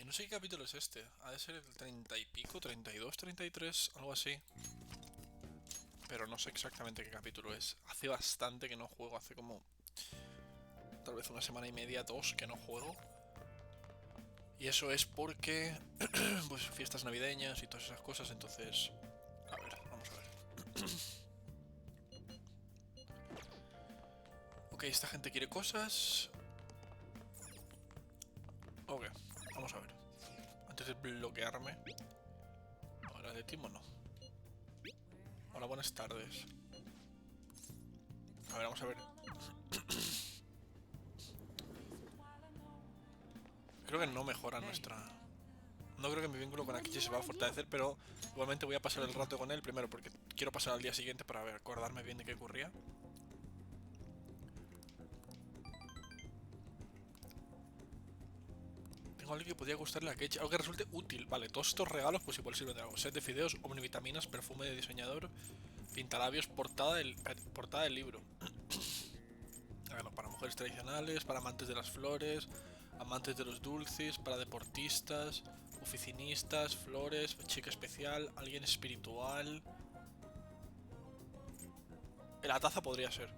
No sé qué capítulo es este. Ha de ser el 30 y pico, 32, 33, algo así. Pero no sé exactamente qué capítulo es. Hace bastante que no juego, hace como... tal vez una semana y media, dos, que no juego. Y eso es porque... pues fiestas navideñas y todas esas cosas, entonces... A ver, vamos a ver. Ok, esta gente quiere cosas. Ok, vamos a ver. Antes de bloquearme. Ahora de Timo no. Hola, buenas tardes. A ver, vamos a ver. Creo que no mejora nuestra... No creo que mi vínculo con Akichi se va a fortalecer, pero igualmente voy a pasar el rato con él primero porque quiero pasar al día siguiente para ver, acordarme bien de qué ocurría. Tengo alguien que podría gustarle a Akichi, algo que resulte útil. Vale, todos estos regalos pues igual sirven de algo. Set de fideos, omnivitaminas, perfume de diseñador, pintalabios, portada del libro. Bueno, para mujeres tradicionales, para amantes de las flores, amantes de los dulces, para deportistas, oficinistas, flores, chica especial, alguien espiritual. La taza podría ser.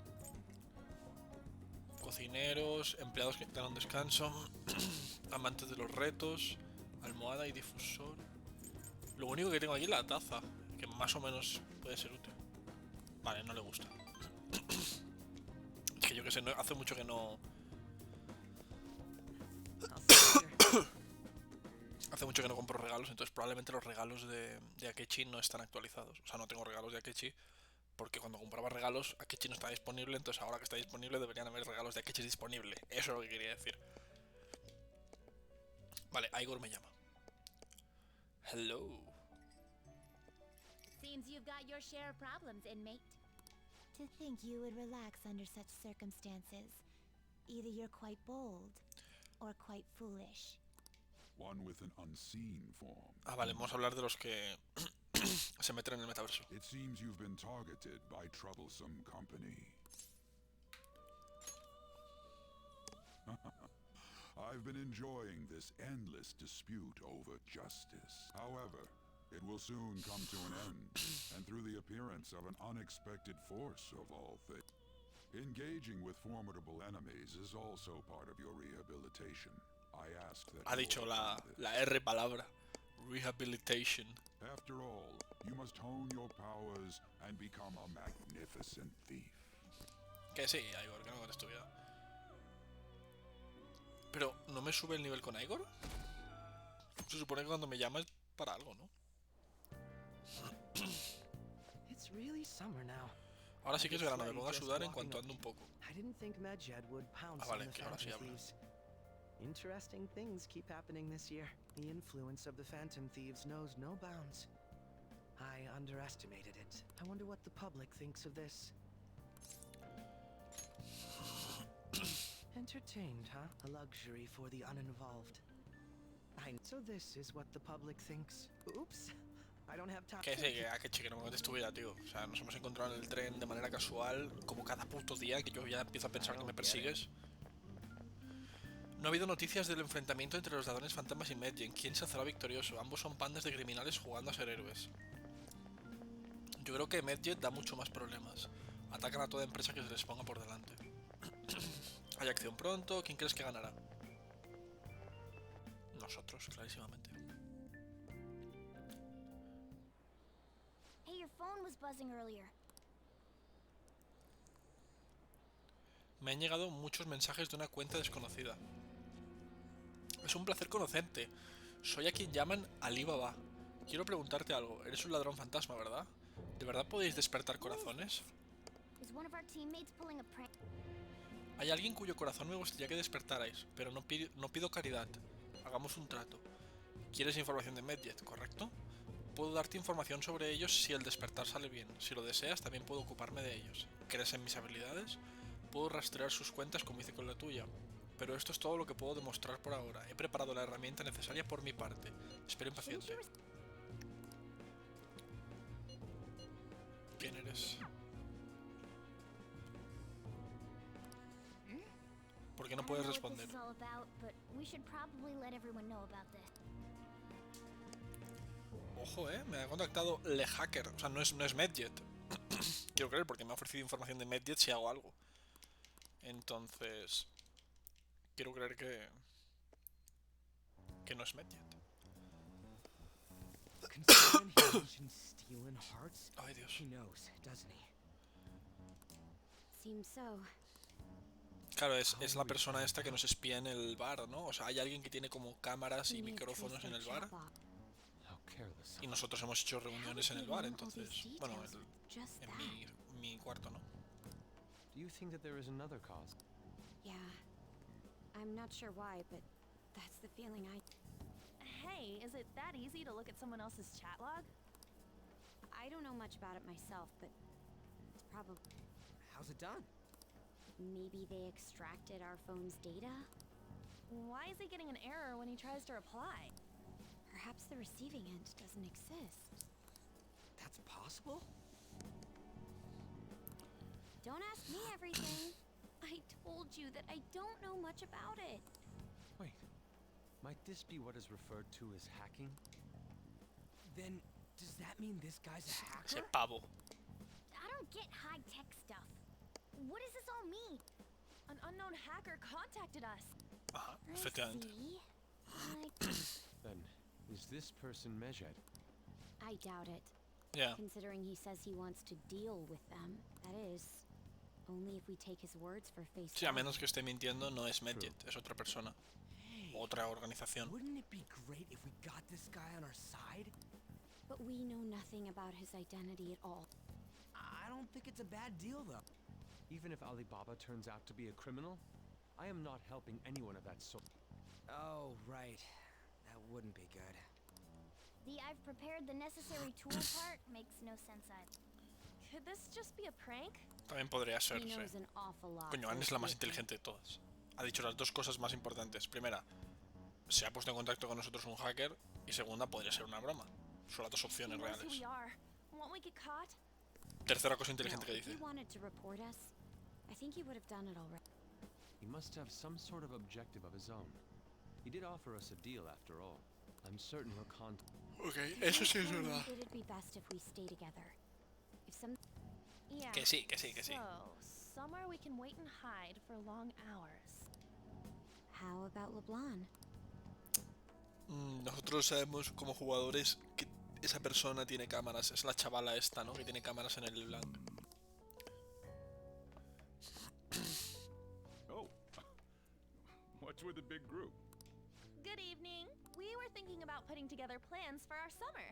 Cocineros, empleados que dan un descanso, amantes de los retos, almohada y difusor. Lo único que tengo aquí es la taza, que más o menos puede ser útil. Vale, no le gusta. Es que yo que sé, hace mucho que no... Hace mucho que no compro regalos, entonces probablemente los regalos de Akechi no están actualizados. O sea, no tengo regalos de Akechi, porque cuando compraba regalos, Akechi no está disponible, entonces ahora que está disponible deberían haber regalos de Akechi disponible. Eso es lo que quería decir. Vale, Igor me llama. Hello. Seems you've got your share of problems, inmate. To think you would relax under such circumstances. Either you're quite bold, or quite foolish. One with an unseen form. Ah, vale, vamos a hablar de los que se meten en el metaverso. It seems you've been targeted by troublesome company. I've been enjoying this endless dispute over justice. However, it will soon come to an end, and through the appearance of an unexpected force of all things. Engaging with formidable enemies is also part of your rehabilitation. I ask that Ha dicho la R palabra. Rehabilitation. After all, you must hone your powers and become a magnificent thief. Que sí, Igor, que no contes tu vida. Pero, ¿no me sube el nivel con Igor? Se supone que cuando me llama es para algo, ¿no? It's really summer now. Ahora sí que es verano, me pongo a sudar en cuanto ando un poco. I didn't think Medjed would pounce Ah, vale, on the que ahora sí Phantom habla. Thieves. Interesting things keep happening this year. The influence of the Phantom Thieves knows no bounds. I underestimated it. I wonder what the public thinks of this. Entertained, huh? A luxury for the uninvolved. So this is what the public thinks. Oops. I don't have time. Que sí, que no me contes tu vida, tío. O sea, nos hemos encontrado en el tren de manera casual, como cada puto día, que yo ya empiezo a pensar que me persigues. No ha habido noticias del enfrentamiento entre los ladrones fantasmas y Medjen. ¿Quién se hacerá victorioso? Ambos son bandas de criminales jugando a ser héroes. Yo creo que Medjet da mucho más problemas. Atacan a toda empresa que se les ponga por delante. Hay acción pronto. ¿Quién crees que ganará? Nosotros, clarísimamente. Hey, your phone was buzzing earlier. Me han llegado muchos mensajes de una cuenta desconocida. Es un placer conocerte. Soy a quien llaman Alibaba. Quiero preguntarte algo. Eres un ladrón fantasma, ¿verdad? ¿De verdad podéis despertar corazones? Is one of our teammates pulling a prank? Hay alguien cuyo corazón me gustaría que despertarais, pero no pido caridad. Hagamos un trato. ¿Quieres información de Medjet, correcto? Puedo darte información sobre ellos si el despertar sale bien. Si lo deseas, también puedo ocuparme de ellos. ¿Crees en mis habilidades? Puedo rastrear sus cuentas como hice con la tuya. Pero esto es todo lo que puedo demostrar por ahora. He preparado la herramienta necesaria por mi parte. Espero impaciente. ¿Quién eres? ¿Por ¿Por qué no I don't puedes know what responder? this is all about, but we should probably let everyone know about this. Ojo, me ha contactado Le Hacker. O sea, no es Medjet. Quiero creer, porque me ha ofrecido información de Medjet si hago algo. Entonces... quiero creer que no es Medjet. Considering he mentioned stealing hearts, Ay, Dios. he knows, doesn't he? Seems so. Claro, es la persona esta que nos espía en el bar, ¿no? O sea, hay alguien que tiene como cámaras y We need to trace micrófonos en their el bar. chat log. How careless. Y nosotros hemos hecho How would reuniones en they el bar, know all these entonces... Bueno, details with just en that? mi cuarto, ¿no? Do you think that there is another cause? Yeah. I'm not sure why, but that's the feeling I... Hey, is it that easy to look at someone else's chat log? I don't know much about it myself, but it's probably... How's it done? Maybe they extracted our phone's data? Why is he getting an error when he tries to reply? Perhaps the receiving end doesn't exist. That's possible? Don't ask me everything. I told you that I don't know much about it. Wait, might this be what is referred to as hacking? Then, does that mean this guy's a Ese hacker? pavo. I don't get high-tech stuff. What does this all mean? An unknown hacker contacted us. Ajá, I efectivamente. see. Then, is this person Medjet? I doubt it. Ya. Considering he says he wants to deal with them. That is, only if we take his words for face Sí, a value. menos que esté mintiendo, no es Medjet, es otra persona. Otra organización. Wouldn't it be great if we got this guy on our side? But we know nothing about his identity at all. I don't think it's a bad deal, though. Even if Alibaba turns out to be a criminal, I am not helping anyone of that sort. Oh, right. That wouldn't be good. The I've prepared the necessary tool part makes no sense either. Could this just be a prank? También podría ser, He sí. knows an awful lot. Coño, Anne es la más inteligente de todas. Ha dicho las dos cosas más importantes. Primera, se ha puesto en contacto con nosotros un hacker. Y segunda, podría ser una broma. Son las dos He opciones knows who reales. we are. Won't we get caught? Tercera cosa No, inteligente que if he dice. wanted to report us, I think he would have done it already. He must have some sort of objective of his own. He did offer us a deal after all. I'm certain he'll contact. Ok, eso sí es verdad. It'd be best if we stay together. If some... Yeah. Que sí, que sí, que sí. So, somewhere we can wait and hide for long hours. How about LeBlanc? Nosotros sabemos como jugadores que esa persona tiene cámaras. Es la chavala esta, ¿no? Que tiene cámaras en el blank. Oh, what's with the big group? Good evening. We were thinking about putting together plans for our summer.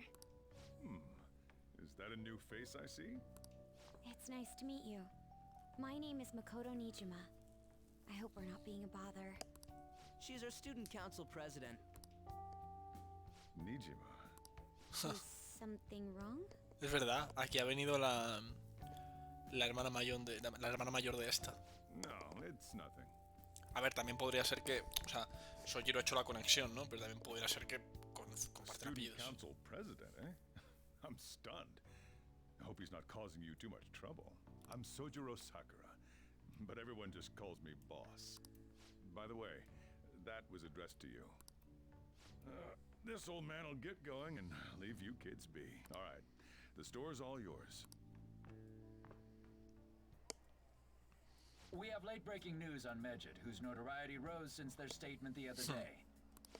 Is that a new face I see? It's nice to meet you. My name is Makoto Nijima. I hope we're not being a bother. She's our student council president. Nijima. Is something wrong? Es verdad, aquí ha venido la hermana mayor de esta. No, it's nothing. A ver, también podría ser que, o sea, Sojiro ha hecho la conexión, ¿no? Pero también podría ser que comparten Student apellidos. council president, eh? I'm stunned. I hope he's not causing you too much trouble. I'm Sojiro Sakura, but everyone just calls me boss. By the way, that was addressed to you. This old man will get going and leave you kids be. All right, the store's all yours. We have late-breaking news on Medjet, whose notoriety rose since their statement the other day.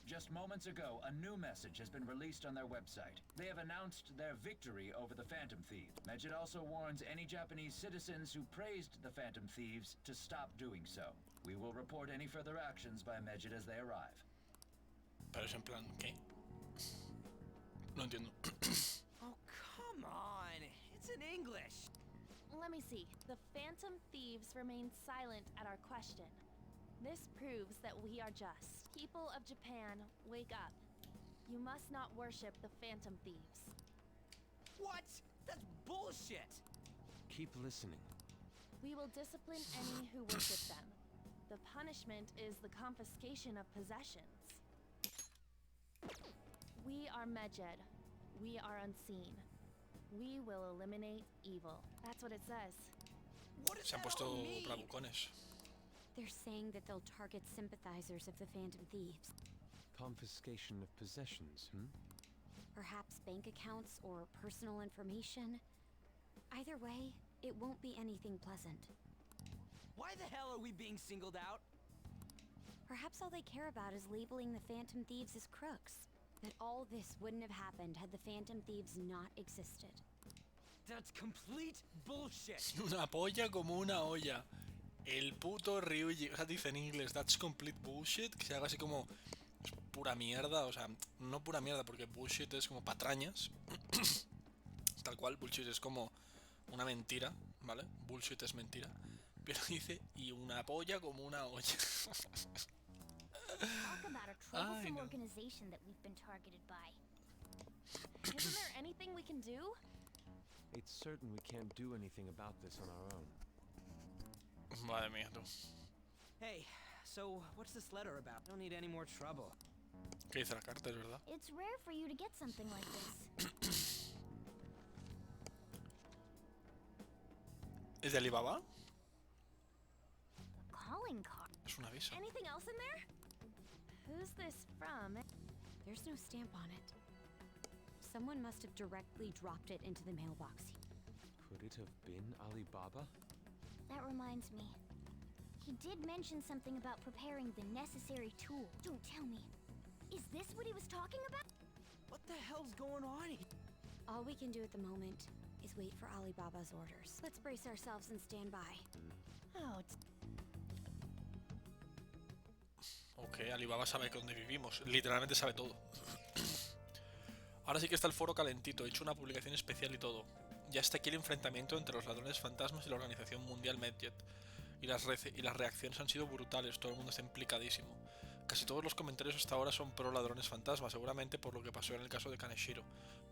Just moments ago, a new message has been released on their website. They have announced their victory over the Phantom Thieves. Medjet also warns any Japanese citizens who praised the Phantom Thieves to stop doing so. We will report any further actions by Medjet as they arrive. Pero es en plan, ¿qué? No entiendo. Oh, come on. It's in English. Let me see. The Phantom Thieves remained silent at our question. This proves that we are just. People of Japan, wake up. You must not worship the Phantom Thieves. What? That's bullshit. Keep listening. We will discipline any who worship them. The punishment is the confiscation of possessions. We are Medjet. We are unseen. We will eliminate evil. That's what it says. What does Se han that all puesto mean? bravucones. They're saying that they'll target sympathizers of the Phantom Thieves. Confiscation of possessions, Perhaps bank accounts or personal information. Either way, it won't be anything pleasant. Why the hell are we being singled out? Perhaps all they care about is labeling the Phantom Thieves as crooks. That all this wouldn't have happened had the Phantom Thieves not existed. That's complete bullshit. Una polla como una olla. El puto Ryuji. O sea, dice en inglés, that's complete bullshit. Que se haga así como es pura mierda. O sea, no pura mierda, porque bullshit es como patrañas. Tal cual, bullshit es como una mentira, ¿vale? Bullshit es mentira. Pero dice, y una polla como una olla. Talk about a troublesome no. organization that we've been targeted by. Isn't there anything we can do? It's certain we can't do anything about this on our own. Madre mía, tú. Hey, so what's this letter about? Don't need any more trouble. ¿Qué dice la carta, es verdad? It's rare for you to get something like this. ¿Es de Alibaba? A calling card. Es un aviso. Anything else in there? Who's this from? There's no stamp on it. Someone must have directly dropped it into the mailbox. Could it have been Alibaba? That reminds me. He did mention something about preparing the necessary tool. Don't tell me. Is this what he was talking about? What the hell's going on here? All we can do at the moment is wait for Alibaba's orders. Let's brace ourselves and stand by. Oh, it's Ok, Alibaba sabe dónde vivimos. Literalmente sabe todo. Ahora sí que está el foro calentito. He hecho una publicación especial y todo. Ya está aquí el enfrentamiento entre los ladrones fantasmas y la Organización Mundial Medjet. Y las reacciones han sido brutales. Todo el mundo está implicadísimo. Casi todos los comentarios hasta ahora son pro ladrones fantasmas, seguramente por lo que pasó en el caso de Kaneshiro.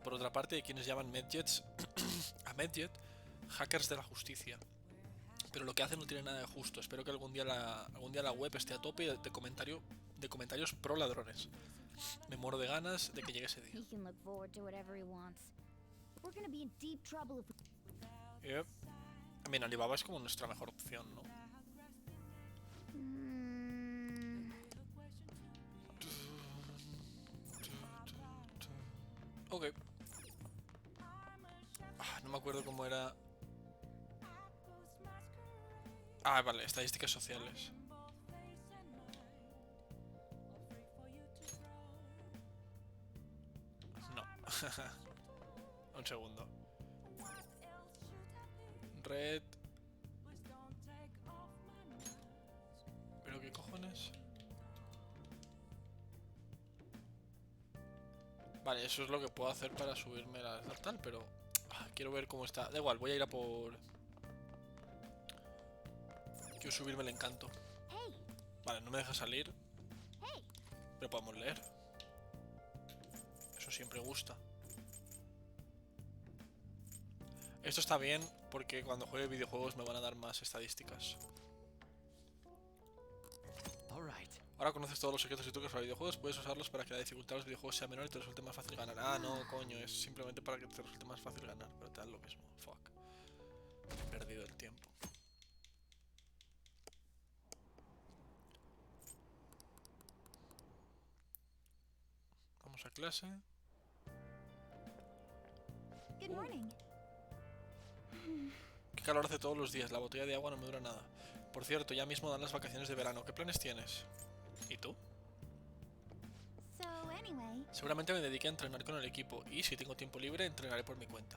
Por otra parte, hay quienes llaman Medjets a Medjet hackers de la justicia. Pero lo que hacen no tiene nada de justo. Espero que algún día la web esté a tope de comentarios pro ladrones. Me muero de ganas de que llegue ese día. he can look forward to whatever he wants. We're gonna be in deep trouble if we... Yep. Bien, Alibaba es como nuestra mejor opción, ¿no? Ok. No me acuerdo cómo era. Ah, vale, estadísticas sociales. No. Un segundo. Red. ¿Pero qué cojones? Vale, eso es lo que puedo hacer para subirme la tal, pero quiero ver cómo está. Da igual, voy a ir a por... Quiero subirme el encanto. Vale, no me deja salir. Pero podemos leer. Eso siempre gusta. Esto está bien porque cuando juegue videojuegos me van a dar más estadísticas. Ahora conoces todos los secretos y trucos para videojuegos, puedes usarlos para que la dificultad de los videojuegos sea menor y te resulte más fácil ganar. Ah, no, coño, es simplemente para que te resulte más fácil ganar, pero te da lo mismo. Fuck. He perdido el tiempo. Vamos a clase. Good morning. Qué calor hace todos los días, la botella de agua no me dura nada. Por cierto, ya mismo dan las vacaciones de verano. ¿Qué planes tienes? ¿Y tú? So anyway, Seguramente me dedique a entrenar con el equipo y si tengo tiempo libre entrenaré por mi cuenta.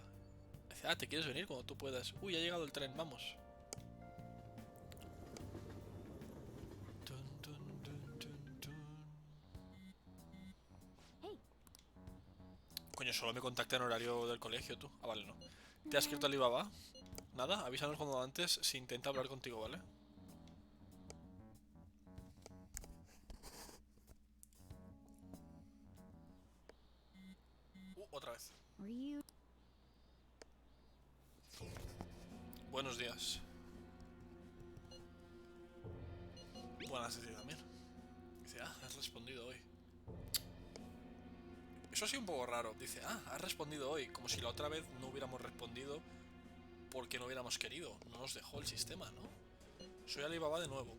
Dice, ¿te quieres venir cuando tú puedas? Uy, ha llegado el tren, vamos. Coño, solo me contacta en horario del colegio, tú. Ah, vale, no. ¿Te has escrito a Alibaba? Nada, avísanos cuando antes si intenta hablar contigo, ¿vale? Otra vez. Buenos días. Buenas a ti también. Dice, has respondido hoy. Eso ha sido un poco raro. Dice, has respondido hoy. Como si la otra vez no hubiéramos respondido porque no hubiéramos querido. No nos dejó el sistema, ¿no? Soy Alibaba de nuevo.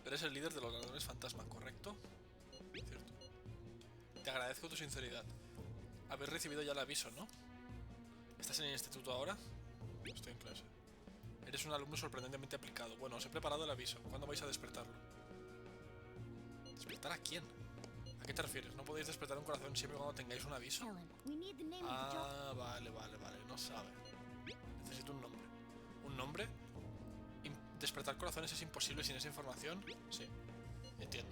Eres el líder de los ladrones fantasma, ¿correcto? Cierto. Te agradezco tu sinceridad. Habéis recibido ya el aviso, ¿no? ¿Estás en el instituto ahora? Estoy en clase. Eres un alumno sorprendentemente aplicado. Bueno, os he preparado el aviso. ¿Cuándo vais a despertarlo? ¿Despertar a quién? ¿A qué te refieres? ¿No podéis despertar un corazón siempre cuando tengáis un aviso? Ah, vale. No sabe. Necesito un nombre. ¿Un nombre? ¿Despertar corazones es imposible sin esa información? Sí. Entiendo.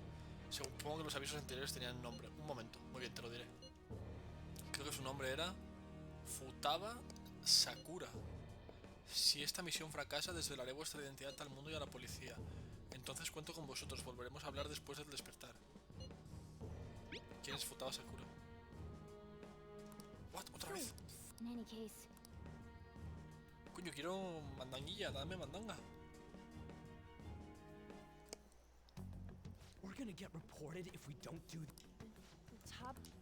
Supongo que los avisos anteriores tenían nombre. Un momento. Muy bien, te lo diré. Creo que su nombre era Futaba Sakura. Si esta misión fracasa, desvelaré vuestra identidad al mundo y a la policía. Entonces cuento con vosotros. Volveremos a hablar después del despertar. ¿Quién es Futaba Sakura? ¿What? ¿Otra vez? Coño, quiero mandanguilla. Dame mandanga. We're gonna get reported if we don't do.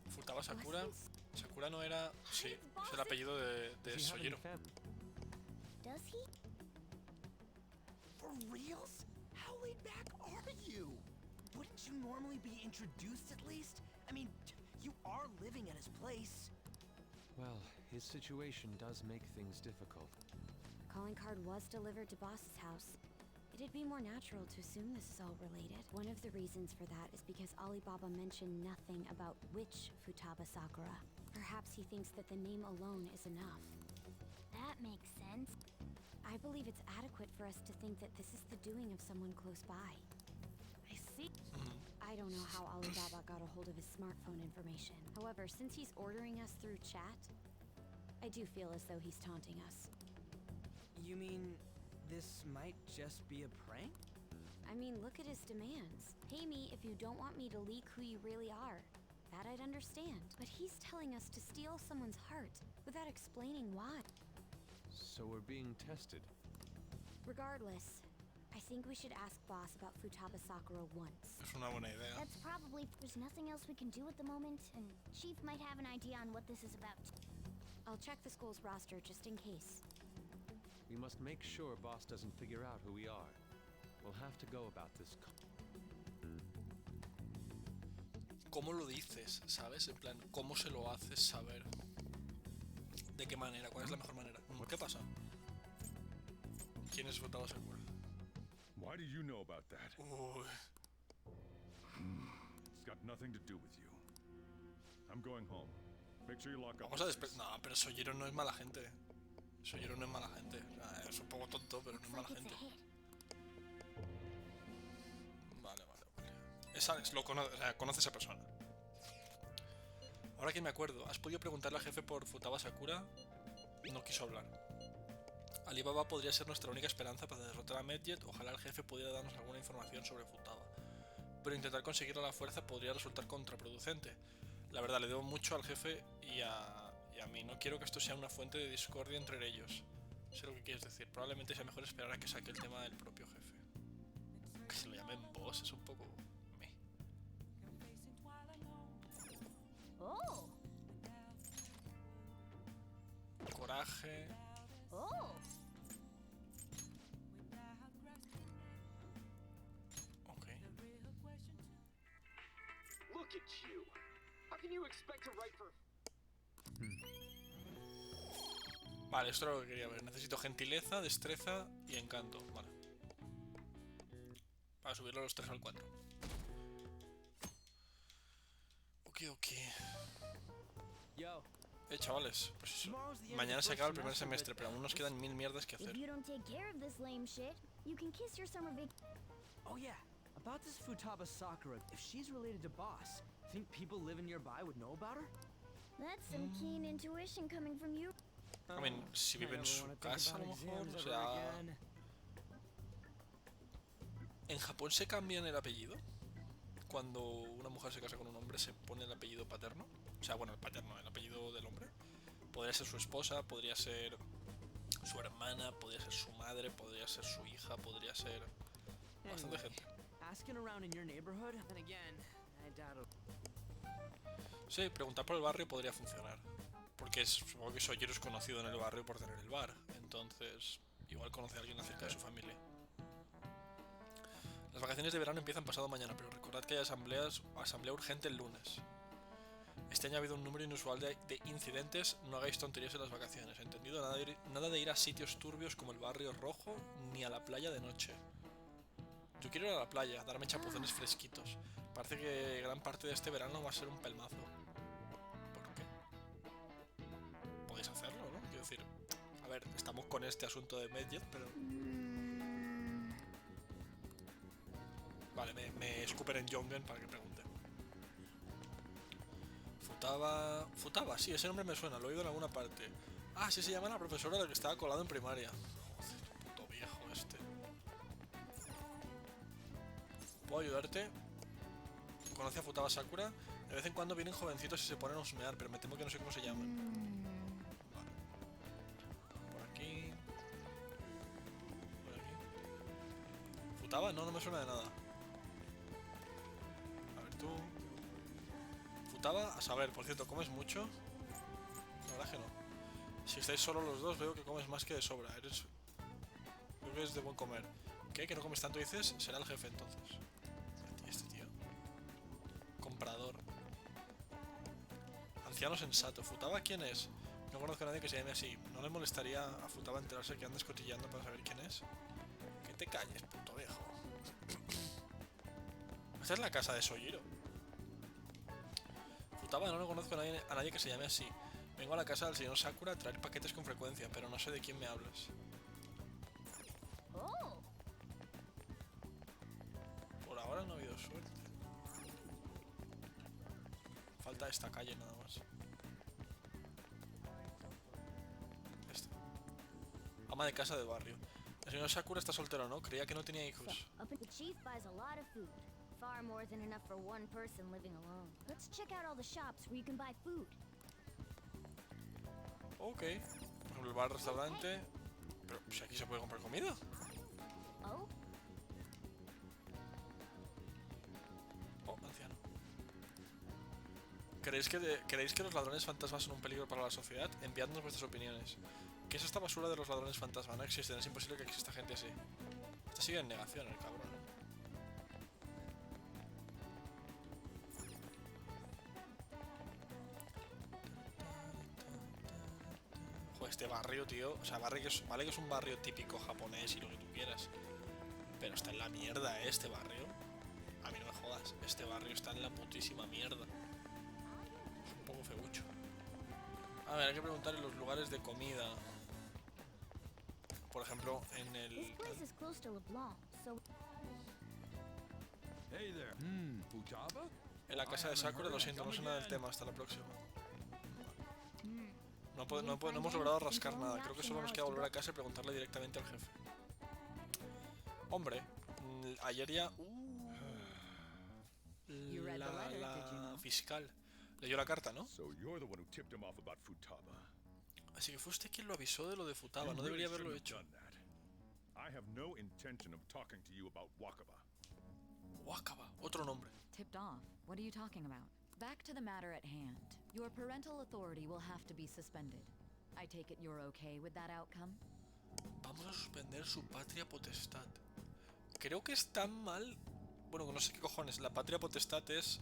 Futaba Sakura. Sakura no era... Sí, es el apellido de Sojiro. Does he? For reals? How laid back are you? Wouldn't you normally be introduced at least? I mean, you are living at his place. Well, his situation does make things difficult. The calling card was delivered to Boss's house. It'd be more natural to assume this is all related. One of the reasons for that is because Alibaba mentioned nothing about which Futaba Sakura. Perhaps he thinks that the name alone is enough. That makes sense. I believe it's adequate for us to think that this is the doing of someone close by. I see. I don't know how Alibaba got a hold of his smartphone information. However, since he's ordering us through chat, I do feel as though he's taunting us. You mean this might just be a prank? I mean, look at his demands. Pay me if you don't want me to leak who you really are. That I'd understand. But he's telling us to steal someone's heart without explaining why. So we're being tested. Regardless, I think we should ask Boss about Futaba Sakura once. Es una buena idea. That's probably... There's nothing else we can do at the moment, and Chief might have an idea on what this is about. I'll check the school's roster just in case. We must make sure Boss doesn't figure out who we are. We'll have to go about this. ¿Cómo lo dices? ¿Sabes? En plan, ¿cómo se lo haces saber? ¿De qué manera? ¿Cuál es la mejor manera? ¿Qué pasa? ¿Quién es Futaba Sakura? Why do you know about that? Uy. It's got nothing to do with you. I'm going home. Make sure you lock up. Vamos a despertar. No, pero Sojiro no es mala gente. Sojiro no es mala gente. O sea, es un poco tonto, pero no es mala gente. Vale. Conoce a esa persona. Ahora que me acuerdo, ¿has podido preguntarle al jefe por Futaba Sakura? No quiso hablar. Alibaba podría ser nuestra única esperanza para derrotar a Medjet. Ojalá el jefe pudiera darnos alguna información sobre Futaba. Pero intentar conseguirlo a la fuerza podría resultar contraproducente. La verdad, le debo mucho al jefe y a mí. No quiero que esto sea una fuente de discordia entre ellos. Sé lo que quieres decir. Probablemente sea mejor esperar a que saque el tema del propio jefe. Que se lo llamen boss es un poco... meh. Oh. Coraje... Oh. Ok. Look at you. How can you expect to write for... Vale, esto es lo que quería ver. Necesito gentileza, destreza y encanto. Vale. Para subirlo a los 3 al 4. Ok. Yo. Chavales, pues eso. Mañana se acaba el primer semestre, pero aún nos quedan 1000 mierdas que hacer. If you don't take care of this lame shit, you can kiss your summer vac... Oh yeah, about this Futaba Sakura, if she's related to Boss, think people living nearby would know about her? That's some keen intuition coming from you. I mean, si vive en su casa, a lo mejor, o sea... ¿En Japón se cambian el apellido? Cuando una mujer se casa con un hombre, ¿se pone el apellido paterno? O sea, bueno, el paterno, el apellido del hombre. Podría ser su esposa, podría ser su hermana, podría ser su madre, podría ser su hija, podría ser... bastante gente. Asking around in your neighborhood, and again, I doubt Sí, preguntar por el barrio podría funcionar. Porque supongo que Sojiro es conocido en el barrio por tener el bar. Entonces, igual conoce a alguien acerca de su familia. Las vacaciones de verano empiezan pasado mañana, pero recordad que hay asamblea urgente el lunes. Este año ha habido un número inusual de incidentes, no hagáis tonterías en las vacaciones, ¿entendido? Nada de ir a sitios turbios como el Barrio Rojo, ni a la playa de noche. Yo quiero ir a la playa, darme chapuzones fresquitos. Parece que gran parte de este verano va a ser un pelmazo. ¿Por qué? Podéis hacerlo, ¿no? Quiero decir, a ver, estamos con este asunto de Medjet, pero... Vale, me escupen en Jongen para que pregunte. Futaba, sí, ese nombre me suena, lo he oído en alguna parte. Ah, sí, se llama la profesora de la que estaba colado en primaria. Joder, puto viejo este. ¿Puedo ayudarte? ¿Conoce a Futaba Sakura? De vez en cuando vienen jovencitos y se ponen a husmear, pero me temo que no sé cómo se llaman. Vale. Por aquí. Por aquí. ¿Futaba? No, no me suena de nada. A ver tú. Futaba, a saber, por cierto, ¿comes mucho? La verdad que no. Si estáis solo los dos, veo que comes más que de sobra. Creo que es de buen comer. ¿Qué? ¿Que no comes tanto dices? Será el jefe entonces. ¿Y este tío? Comprador. Anciano sensato. ¿Futaba quién es? No conozco a nadie que se llame así. ¿No le molestaría a Futaba enterarse que andas cotilleando para saber quién es? Que te calles, puto viejo. Esta es la casa de Sojiro. Futaba, no conozco a nadie que se llame así. Vengo a la casa del señor Sakura a traer paquetes con frecuencia, pero no sé de quién me hablas. Por ahora no ha habido suerte. Falta esta calle nada más. Esta. Ama de casa del barrio. El señor Sakura está soltero, ¿no? Creía que no tenía hijos. The chief buys a lot of food. Far more than enough for one person living alone. Let's check out all the shops where you can buy food. Ok. Por ejemplo, el bar, restaurante. Pero si aquí se puede comprar comida. Oh. Oh, anciano. ¿Creéis que los ladrones fantasmas son un peligro para la sociedad? Enviadnos vuestras opiniones. ¿Qué es esta basura de los ladrones fantasma? No existen, es imposible que exista gente así. Este sigue en negación, el cabrón. Joder, este barrio, tío. O sea, vale que es un barrio típico japonés y lo que tú quieras. Pero está en la mierda, este barrio. A mí no me jodas. Este barrio está en la putísima mierda. Es un poco feucho. A ver, hay que preguntar en los lugares de comida. Por ejemplo, en el... Hey there. Futaba? En la casa de Sakura, lo siento, no sé nada del tema. Hasta la próxima. No hemos logrado rascar nada. Creo que solo nos queda volver a casa y preguntarle directamente al jefe. Hombre, ayer ya... la fiscal leyó la carta, ¿no? Así que fue usted quien lo avisó de lo de Futaba. No debería haberlo hecho. Wakaba, otro nombre. Tipped off? What are you talking about? Back to the matter at hand. Your parental authority will have to be suspended. I take it you're okay with that outcome? Vamos a suspender su patria potestad. Creo que está mal. Bueno, no sé qué cojones. La patria potestad es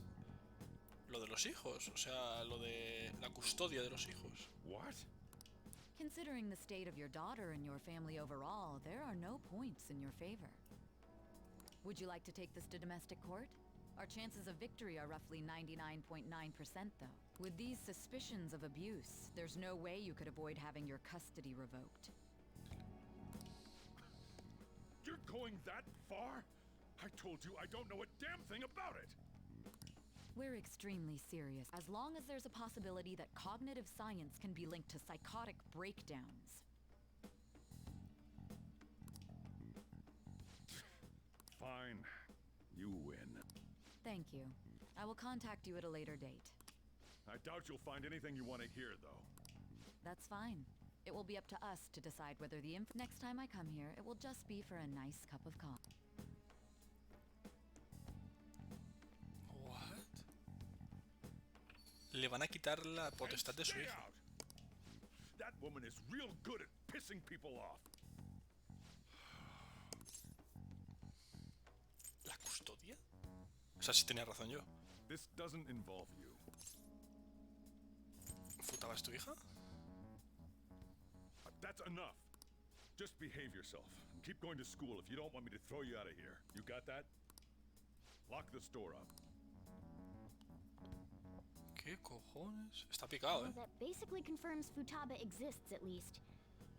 lo de los hijos, o sea, lo de la custodia de los hijos. What? Considering the state of your daughter and your family overall, there are no points in your favor. Would you like to take this to domestic court? Our chances of victory are roughly 99.9%, though. With these suspicions of abuse, there's no way you could avoid having your custody revoked. You're going that far? I told you I don't know a damn thing about it! We're extremely serious, as long as there's a possibility that cognitive science can be linked to psychotic breakdowns. Fine. You win. Thank you. I will contact you at a later date. I doubt you'll find anything you want to hear, though. That's fine. It will be up to us to decide whether the next time I come here, it will just be for a nice cup of coffee. What? Le van a quitar la potestad de su hijo. That woman is real good at pissing people off. La O sea, sí tenía razón yo. This doesn't involve you. ¿Futaba es tu hija? That's enough. Just behave yourself. And keep going to school if you don't want me to throw you out of here. You got that? Lock the store up. ¿Qué cojones? Está picado, Well, that basically confirms Futaba exists, at least.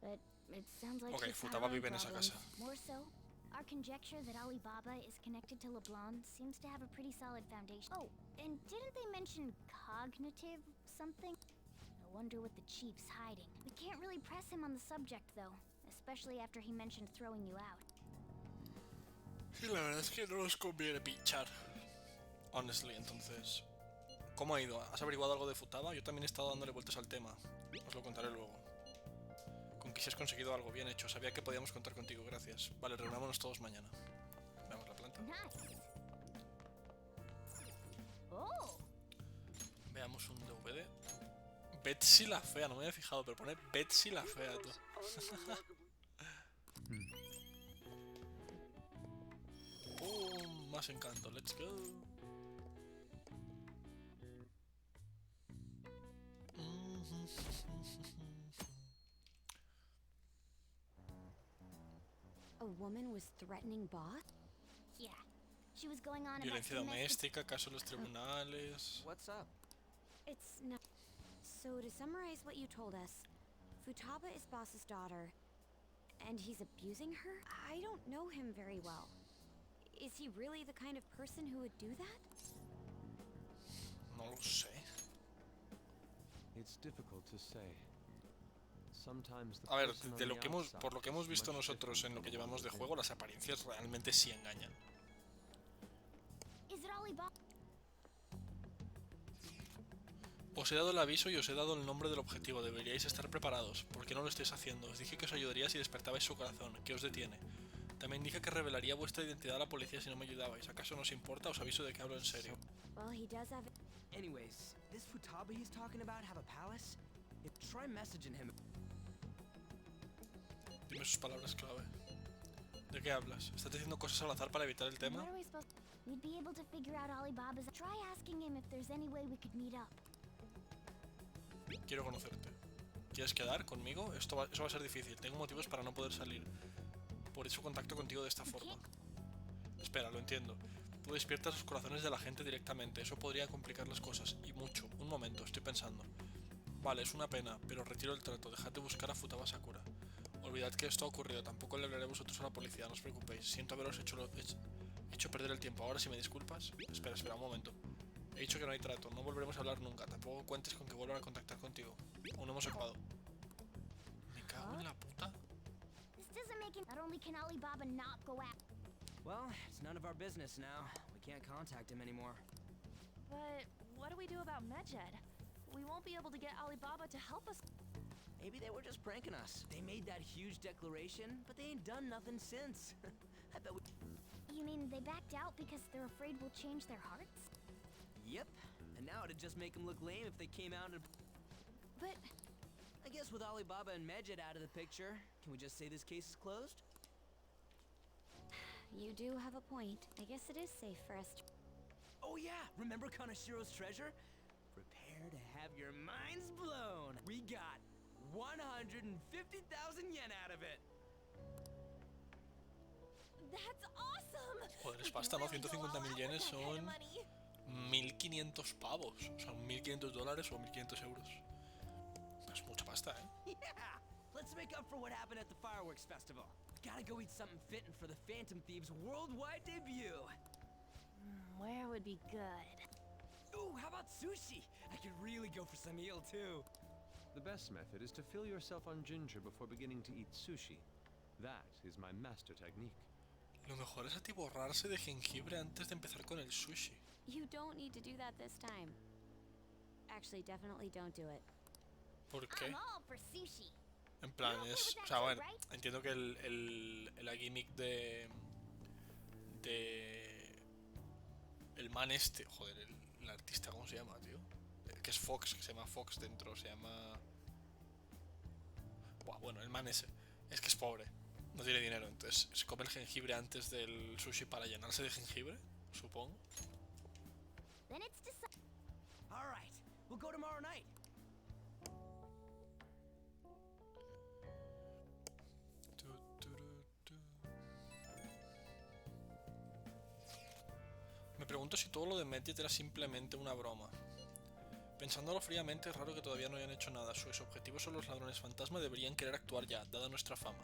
But it sounds like Ok, she's got Futaba her own vive en esa problems. casa. More so, our conjecture that Alibaba is connected to LeBlanc seems to have a pretty solid foundation. Oh, and didn't they mention cognitive something? I wonder what the chief's hiding. We can't really press him on the subject, though, especially after he mentioned throwing you out. Sí, la verdad es que no nos conviene pinchar. Honestly, entonces... ¿Cómo ha ido? ¿Has averiguado algo de Futaba? Yo también he estado dándole vueltas al tema. Os lo contaré luego. Con que si has conseguido algo bien hecho. Sabía que podíamos contar contigo, gracias. Vale, reunámonos todos mañana. Veamos la planta. Nice. Oh. Veamos un DVD. Betsy la fea, no me había fijado, pero pone Betsy la fea, tú. Más encanto, let's go. A woman was threatening boss? Yeah. She was going on about Violencia domestic... doméstica, caso en los tribunales. What's up? It's not. So, to summarize what you told us, Futaba is boss's daughter, and he's abusing her? I don't know him very well. Is he really the kind of person who would do that? No lo sé. It's difficult to say. Sometimes the A ver, person on de the lo que hemos, outside por lo que hemos is visto much nosotros different en lo que from llevamos de within. juego, las apariencias realmente sí engañan. Is it Alibaba? Os he dado el aviso y os he dado el nombre del objetivo. Deberíais estar preparados. ¿Por qué no lo estáis haciendo? Os dije que os ayudaría si despertabais su corazón. ¿Qué os detiene? También dije que revelaría vuestra identidad a la policía si no me ayudabais. ¿Acaso no os importa? Os aviso de que hablo en serio. Well, he does have. Anyways, this Futaba he's talking about have a palace? Try messaging him. Dime sus palabras clave. ¿De qué hablas? ¿Estás diciendo cosas al azar para evitar el tema? What are we supposed... We'd be able to figure out Alibaba's... Try asking him if there's any way we could meet up. Quiero conocerte. ¿Quieres quedar conmigo? Eso va a ser difícil. Tengo motivos para no poder salir. Por eso contacto contigo de esta forma. Espera, lo entiendo. Tú despiertas los corazones de la gente directamente. Eso podría complicar las cosas. Y mucho. Un momento, estoy pensando. Vale, es una pena, pero retiro el trato. Dejad de buscar a Futaba Sakura. Olvidad que esto ha ocurrido. Tampoco le hablaré a vosotros a la policía. No os preocupéis. Siento haberos hecho perder el tiempo. Ahora, si me disculpas... Espera, un momento. He dicho que no hay trato. No volveremos a hablar nunca. Tampoco cuentes con que vuelvan a contactar contigo. Aún no hemos acabado. Me cago en la puta. This doesn't make it... Not only can Alibaba not go out... Well, it's none of our business now. We can't contact him anymore. But what do we do about Medjed? We won't be able to get Alibaba to help us. Maybe they were just pranking us. They made that huge declaration, but they ain't done nothing since. I bet we... You mean they backed out because they're afraid we'll change their hearts? Yep. And now it'd just make them look lame if they came out and... But... I guess with Alibaba and Medjed out of the picture, can we just say this case is closed? You do have a point. I guess it is safe for us to... Oh yeah, remember Kanashiro's treasure? Prepare to have your minds blown. We got 150,000 yen out of it. That's awesome. Joder, es pasta, ¿no? 150.000 yenes son 1.500 pavos. O sea, 1.500 dólares o 1.500 euros. Es mucha pasta, ¿eh? Yeah! Let's make up for what happened at the fireworks festival. Gotta go eat something fitting for the Phantom Thieves' worldwide debut. Where would be good? Ooh, how about sushi? I could really go for some eel too. The best method is to fill yourself on ginger before beginning to eat sushi. That is my master technique. Lo mejor es atiborrarse de jengibre antes de empezar con el sushi. You don't need to do that this time. Actually, definitely don't do it. ¿Por qué? I'm all for sushi. En plan, es... O sea, bueno, entiendo que la gimmick de... El man este... Joder, el artista, ¿cómo se llama, tío? El que es Fox, que se llama Fox dentro, se llama... Buah, bueno, el man ese. Es que es pobre. No tiene dinero, entonces se come el jengibre antes del sushi para llenarse de jengibre, supongo. Then it's decided. All right, we'll go tomorrow night. Me pregunto si todo lo de Medjet era simplemente una broma. Pensándolo fríamente, es raro que todavía no hayan hecho nada. Sus objetivos son los ladrones fantasma, deberían querer actuar ya, dada nuestra fama.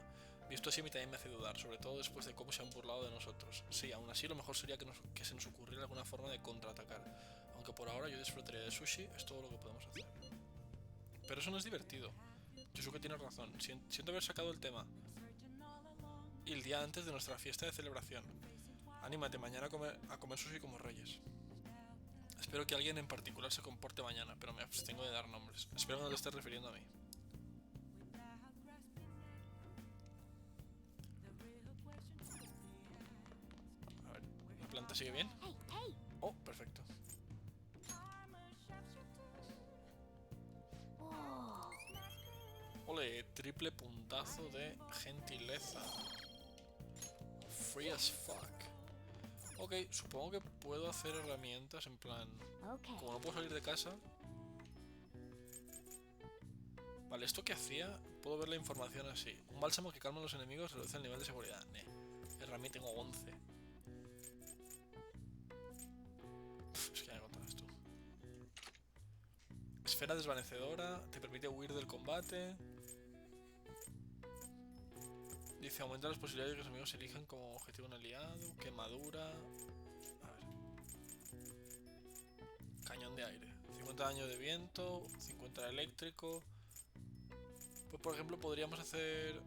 Visto así, a mí también me hace dudar, sobre todo después de cómo se han burlado de nosotros. Sí, aún así, lo mejor sería que se nos ocurriera alguna forma de contraatacar. Aunque por ahora yo disfrutaría de sushi, es todo lo que podemos hacer. Pero eso no es divertido. Yusuke tiene razón, siento haber sacado el tema. Y el día antes de nuestra fiesta de celebración. Anímate mañana a comer sushi como reyes. Espero que alguien en particular se comporte mañana, pero me abstengo de dar nombres. Espero que no te estés refiriendo a mí. A ver, ¿la planta sigue bien? Oh, perfecto. Ole, triple puntazo de gentileza. Free as fuck. Ok, supongo que puedo hacer herramientas en plan... Como no puedo salir de casa... Vale, ¿esto qué hacía? Puedo ver la información así. Un bálsamo que calma a los enemigos reduce el nivel de seguridad. Herramienta tengo 11. Es que ya me contabas tú. Esfera desvanecedora. Te permite huir del combate. Dice, aumenta las posibilidades de que los enemigos elijan como objetivo un aliado. Quemadura. A ver. Cañón de aire. 50 daño de viento. 50 de eléctrico. Pues por ejemplo podríamos hacer...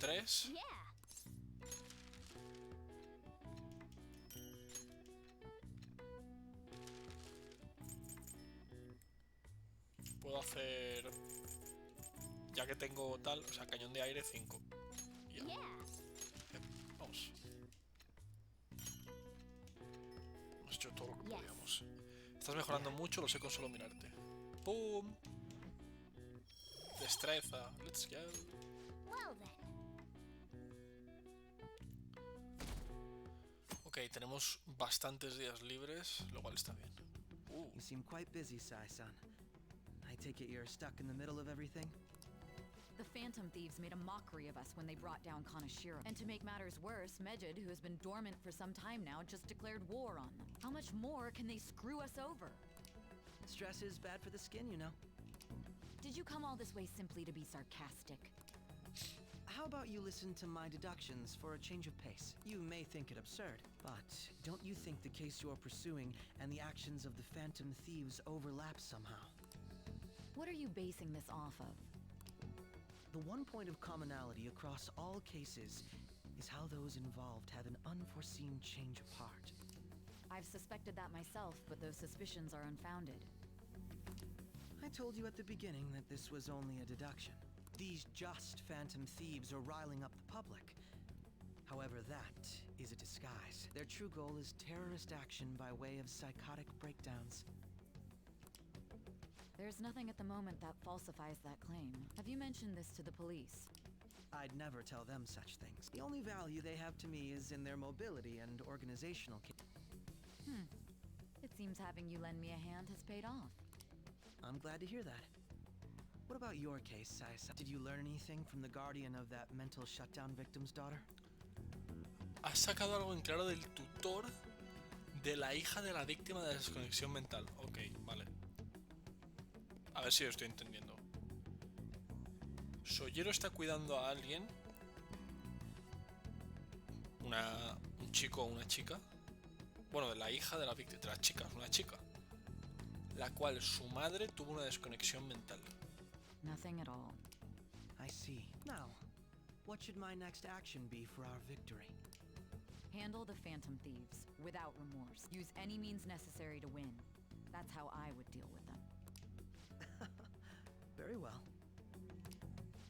¿3? Puedo hacer... Ya que tengo tal, o sea, cañón de aire 5. Ya. Vamos. Hemos hecho todo lo que podíamos. Estás mejorando mucho, lo sé con solo mirarte. ¡Pum! Destreza. Let's go. Ok, tenemos bastantes días libres, lo cual está bien. You seem quite busy, Sai-san. I take it you're stuck in the middle of everything? The Phantom Thieves made a mockery of us when they brought down Kanashiro. And to make matters worse, Medjet, who has been dormant for some time now, just declared war on them. How much more can they screw us over? Stress is bad for the skin, you know. Did you come all this way simply to be sarcastic? How about you listen to my deductions for a change of pace? You may think it absurd, but don't you think the case you're pursuing and the actions of the Phantom Thieves overlap somehow? What are you basing this off of? The one point of commonality across all cases is how those involved have an unforeseen change of heart. I've suspected that myself, but those suspicions are unfounded. I told you at the beginning that this was only a deduction. These just Phantom Thieves are riling up the public. However, that is a disguise. Their true goal is terrorist action by way of psychotic breakdowns. There's nothing at the moment that falsifies that claim. Have you mentioned this to the police? I'd never tell them such things. The only value they have to me is in their mobility and organizational It seems having you lend me a hand has paid off. I'm glad to hear that. What about your case, Sai-san? Did you learn anything from the guardian of that mental shutdown victim's daughter? ¿Has sacado algo en claro del tutor de la hija de la víctima de la desconexión mental? Ok, vale. A ver si lo estoy entendiendo. Sojiro está cuidando a alguien. Un chico o una chica. Bueno, de la hija de la víctima. De la chica, una chica. La cual su madre tuvo una desconexión mental. Nothing at all. I see. Now, what should my next action be for our victory? Handle the Phantom Thieves, without remorse. Use any means necessary to win. That's how I would deal with them. Very well.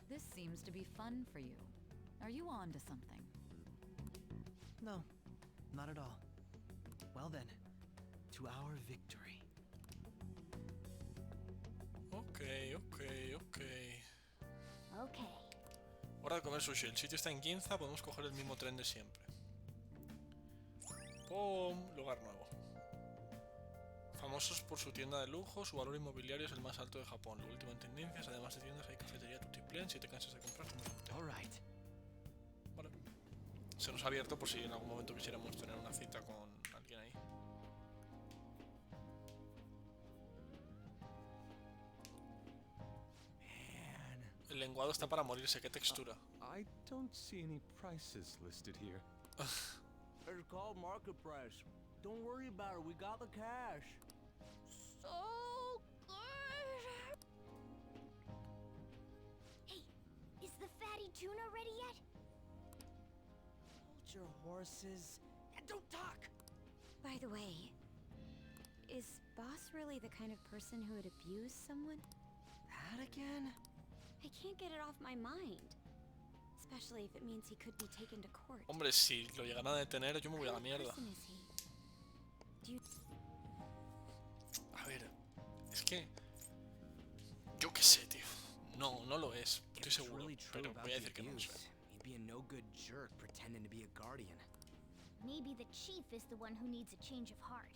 This seems to be fun for you. Are you on to something? No, not at all. Well then, to our victory. Ok. Okay. Hora de comer sushi. El sitio está en Ginza, podemos coger el mismo tren de siempre. Japón. Lugar nuevo. Famosos por su tienda de lujo, su valor inmobiliario es el más alto de Japón. Lo último en tendencias, además de tiendas hay cafetería Tutiplen. Si te cansas de comprar, Alright. Vale. Se nos ha abierto por si en algún momento quisiéramos tener una cita con alguien ahí. El lenguado está para morirse, qué textura. I don't see any prices listed here. It's called market price. Don't worry about it, we got the cash. So good! Hey, is the fatty tuna ready yet? Hold your horses and don't talk! By the way, is Boss really the kind of person who would abuse someone? That again? I can't get it off my mind. Especially if it means he could be taken to court. Hombre, si lo llegan a detener, yo me voy a la mierda. A ver, es que... Yo qué sé, tío. No, no lo es. Estoy seguro, pero voy a decir que no lo sé. He'd be a no good jerk pretending to be a guardian. Maybe the chief is the one who needs a change of heart.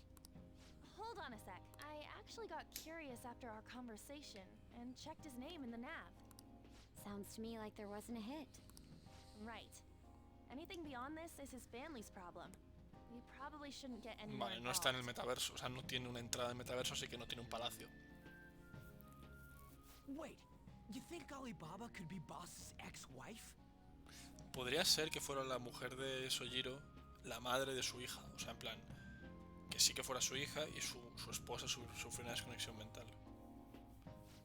Hold on a sec. I actually got curious after our conversation and checked his name in the nav. Sounds to me like there wasn't a hit. Right. Anything beyond this is his family's problem. We probably shouldn't get any more Vale, no está en el involved. metaverso. O sea, no tiene una entrada en el metaverso, así que no tiene un palacio. Wait, you think Alibaba could be Boss's ex-wife? Podría ser que fuera la mujer de Sojiro, la madre de su hija. O sea, en plan, que sí que fuera su hija y su esposa sufrió una desconexión mental.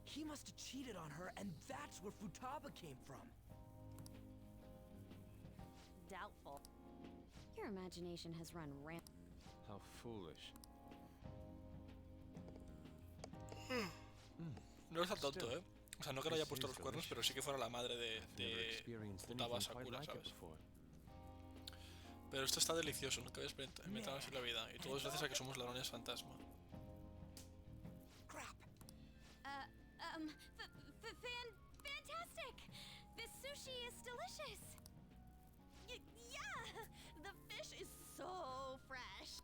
He must have cheated on her, and that's where Futaba came from. Doubtful. Your imagination has run rampant. How foolish. No está tonto, ¿eh? O sea, no que le haya puesto los cuernos, pero sí que fuera la madre de Futaba Sakura, ¿sabes? Pero esto está delicioso, nunca había experimentado así la vida. Y todo es gracias a que somos ladrones fantasma. Fantastic! This sushi is delicious! Yeah! The fish is so fresh!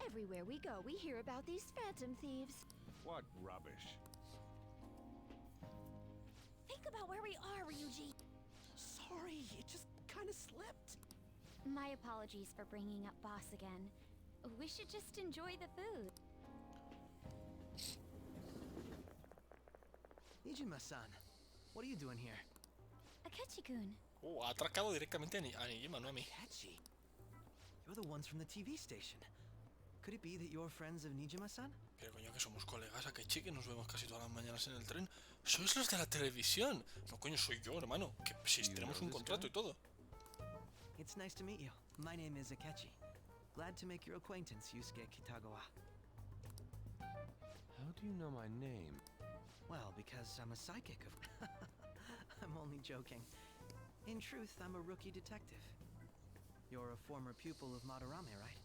Everywhere we go, we hear about these phantom thieves. What rubbish. Think about where we are, Ryuji! Sorry, it just kind of slipped. My apologies for bringing up Boss again. We should just enjoy the food. Nijima-san, what are you doing here? Akechi-kun. Ha atracado directamente a Nijima, no a mí. Akechi? You're the ones from the TV station. Could it be that you're friends of Nijima-san? Pero coño, que somos colegas, Akechi, que nos vemos casi todas las mañanas en el tren. Sois los de la televisión. No, coño, soy yo, hermano. Que si tenemos un contrato y todo. It's nice to meet you. My name is Akechi. Glad to make your acquaintance, Yusuke Kitagawa. How do you know my name? Well, because I'm a psychic of... I'm only joking. In truth, I'm a rookie detective. You're a former pupil of Madarame, right?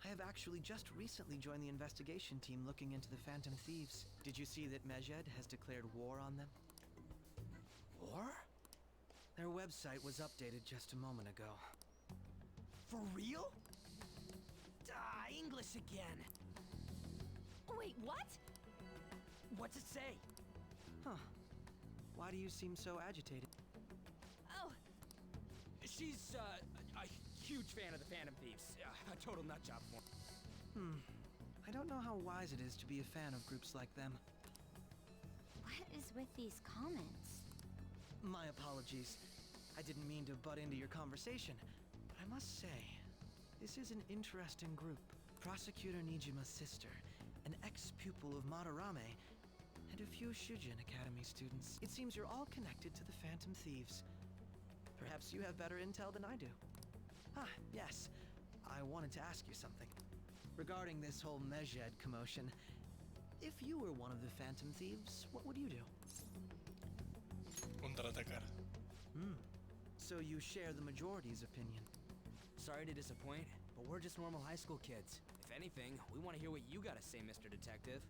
I have actually just recently joined the investigation team looking into the Phantom Thieves. Did you see that Mejed has declared war on them? War? Their website was updated just a moment ago. For real? English again. Wait, what? What's it say? Huh. Why do you seem so agitated? Oh. She's, a huge fan of the Phantom Thieves. A total nutjob for I don't know how wise it is to be a fan of groups like them. What is with these comments? My apologies. I didn't mean to butt into your conversation, but I must say, this is an interesting group. Prosecutor Nijima's sister, an ex-pupil of Madarame, and a few Shujin Academy students. It seems you're all connected to the Phantom Thieves. Perhaps you have better intel than I do. Ah, yes. I wanted to ask you something. Regarding this whole Mejed commotion, if you were one of the Phantom Thieves, what would you do? Contraatacar. So you share the majority's opinion. Sorry to disappoint, but we're just normal high school kids. If anything, we want to hear what you gotta say, Mr. Detective.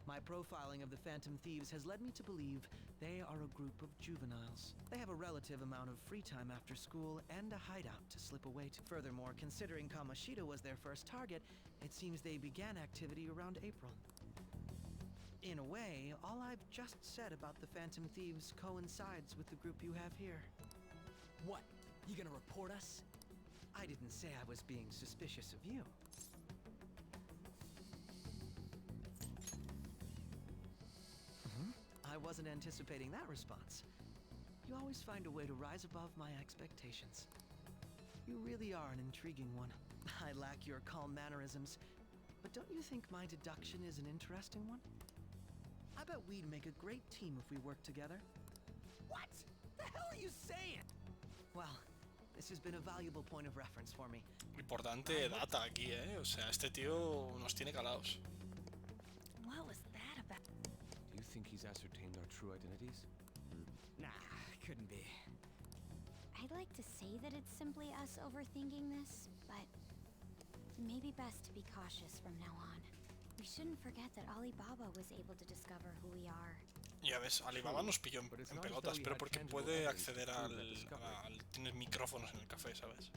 My profiling of the Phantom Thieves has led me to believe they are a group of juveniles. They have a relative amount of free time after school and a hideout to slip away to. Furthermore, considering Kamoshida was their first target, it seems they began activity around April. In a way, all I've just said about the Phantom Thieves coincides with the group you have here. What? You gonna report us? I didn't say I was being suspicious of you. I wasn't anticipating that response. You always find a way to rise above my expectations. You really are an intriguing one. I lack your calm mannerisms, but don't you think my deduction is an interesting one? I bet we'd make a great team if we worked together. What the hell are you saying? Well, this has been a valuable point of reference for me. Importante data aquí, O sea, este tío nos tiene calados. What was that about? Do you think he's ascertained our true identities? Nah, couldn't be. I'd like to say that it's simply us overthinking this, but it may be best to be cautious from now on. We shouldn't forget that Alibaba was able to discover who we are. Ya ves, Alibaba nos pilló en pelotas, pero porque puede acceder tiene micrófonos en el café, ¿sabes?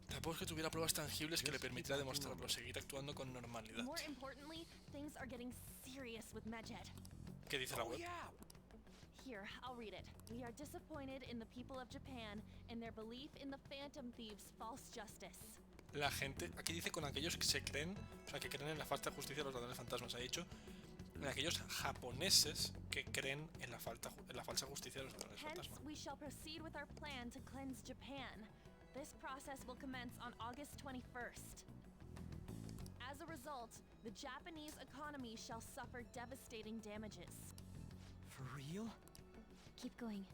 Tampoco es que tuviera pruebas tangibles que le permitiera demostrarlo, seguir actuando con normalidad. More importantly, things are getting serious with Medjed. ¿Qué dice la web? Here, I'll read it. We are disappointed in the people of Japan and their belief in the Phantom Thieves' false justice. La gente, aquí dice con aquellos que se creen, o sea, que creen en la falsa justicia de los ladrones fantasmas, ha dicho, en aquellos japoneses que creen en la falsa justicia de los ladrones fantasmas. Hence, we shall proceed with our plan to cleanse Japan. This process will commence on August 21st. As a result, the Japanese economy shall suffer devastating damages. For real? Keep going.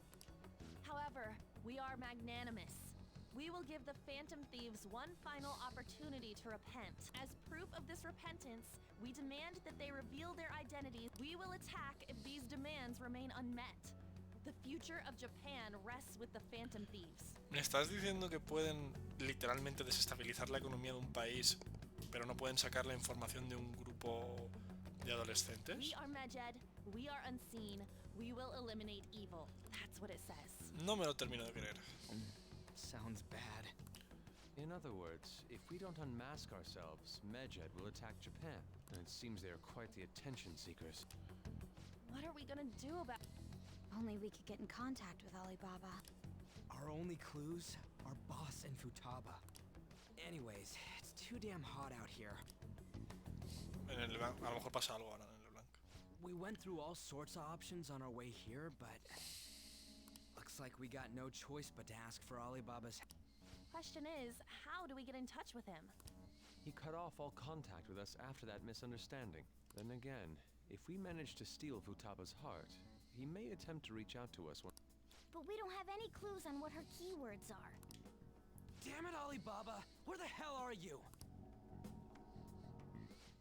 However, we are magnanimous. We will give the Phantom Thieves one final opportunity to repent. As proof of this repentance, we demand that they reveal their identities. We will attack if these demands remain unmet. The future of Japan rests with the Phantom Thieves. ¿Me estás diciendo que pueden literalmente desestabilizar la economía de un país, pero no pueden sacar la información de un grupo de adolescentes? We are Medjed, we are unseen, we will eliminate evil. That's what it says. No me lo termino de creer. Sounds bad. In other words, if we don't unmask ourselves, Medjed will attack Japan. And it seems they are quite the attention seekers. What are we gonna do about... Only we could get in contact with Alibaba. Our only clues are Boss and Futaba. Anyways, it's too damn hot out here. En el a lo mejor pasa algo ahora en el blanco. We went through all sorts of options on our way here, but looks like we got no choice but to ask for Alibaba's. Question is, how do we get in touch with him? He cut off all contact with us after that misunderstanding. Then again, if we manage to steal Futaba's heart, he may attempt to reach out to us when... But we don't have any clues on what her keywords are. Damn it, Alibaba! Where the hell are you?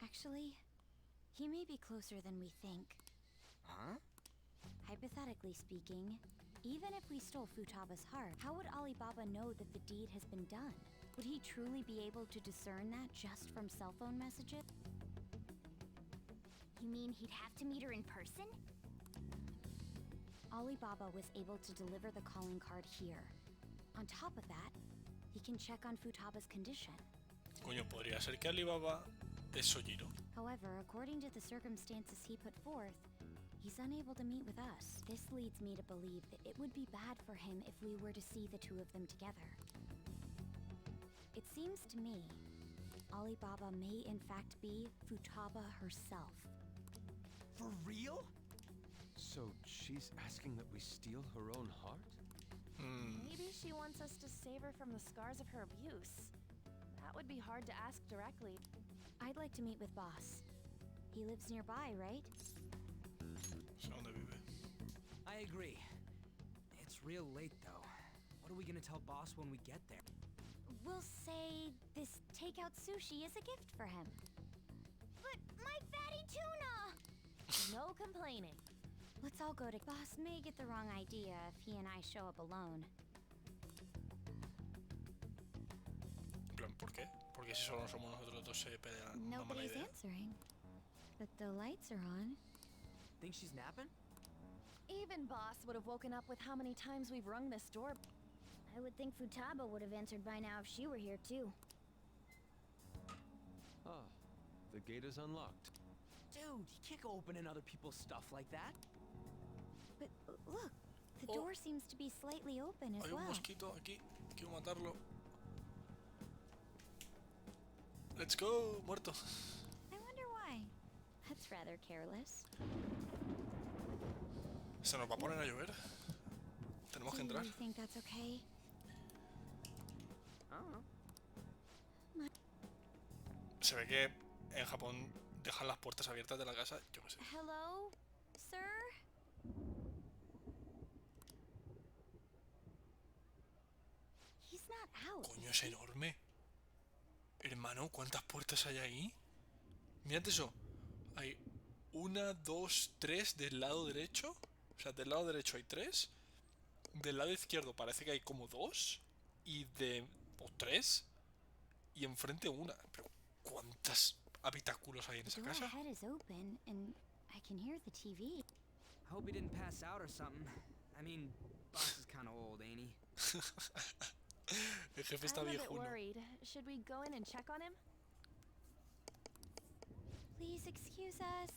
Actually, he may be closer than we think. Huh? Hypothetically speaking, even if we stole Futaba's heart, how would Alibaba know that the deed has been done? Would he truly be able to discern that just from cell phone messages? You mean he'd have to meet her in person? Alibaba was able to deliver the calling card here. On top of that, he can check on Futaba's condition. Coño, podría ser que Alibaba es Sojiro. However, according to the circumstances he put forth, he's unable to meet with us. This leads me to believe that it would be bad for him if we were to see the two of them together. It seems to me, Alibaba may in fact be Futaba herself. For real? So she's asking that we steal her own heart? Maybe she wants us to save her from the scars of her abuse. That would be hard to ask directly. I'd like to meet with Boss. He lives nearby, right? ¿Dónde vive? I agree. It's real late, though. What are we gonna tell Boss when we get there? We'll say this takeout sushi is a gift for him. But my fatty tuna! No complaining. Let's all go to... Boss may get the wrong idea if he and I show up alone. En plan, ¿por qué? Porque si solo somos nosotros dos se pelean. Una mala Nobody's idea. answering. but the lights are on. Think she's napping? Even Boss would have woken up with how many times we've rung this door. I would think Futaba would have answered by now if she were here too. Ah, the gate is unlocked. Dude, you can't go opening other people's stuff like that. But look, the door seems to be slightly open as Hay well. un mosquito aquí. Quiero matarlo. Let's go. Muerto. I wonder why. That's rather careless. Se nos va a poner a llover. Tenemos que entrar. Do you think that's okay? I don't know. Se ve que en Japón dejan las puertas abiertas de la casa. Yo qué sé. Hello, sir? He's not out. Coño, es enorme. Hermano, ¿cuántas puertas hay ahí? Mirad eso. Hay 1, 2, 3 del lado derecho. O sea, del lado derecho hay 3. Del lado izquierdo parece que hay como 2. O 3. Y enfrente una. Pero ¿cuántos habitáculos hay en esa The door casa? ahead is open, and I can hear the TV. I hope he didn't pass out or something. I mean, Boss is kind of old, ain't he? El jefe está I'm a bit viejuno. worried. Should we go in and check on him? Please excuse us.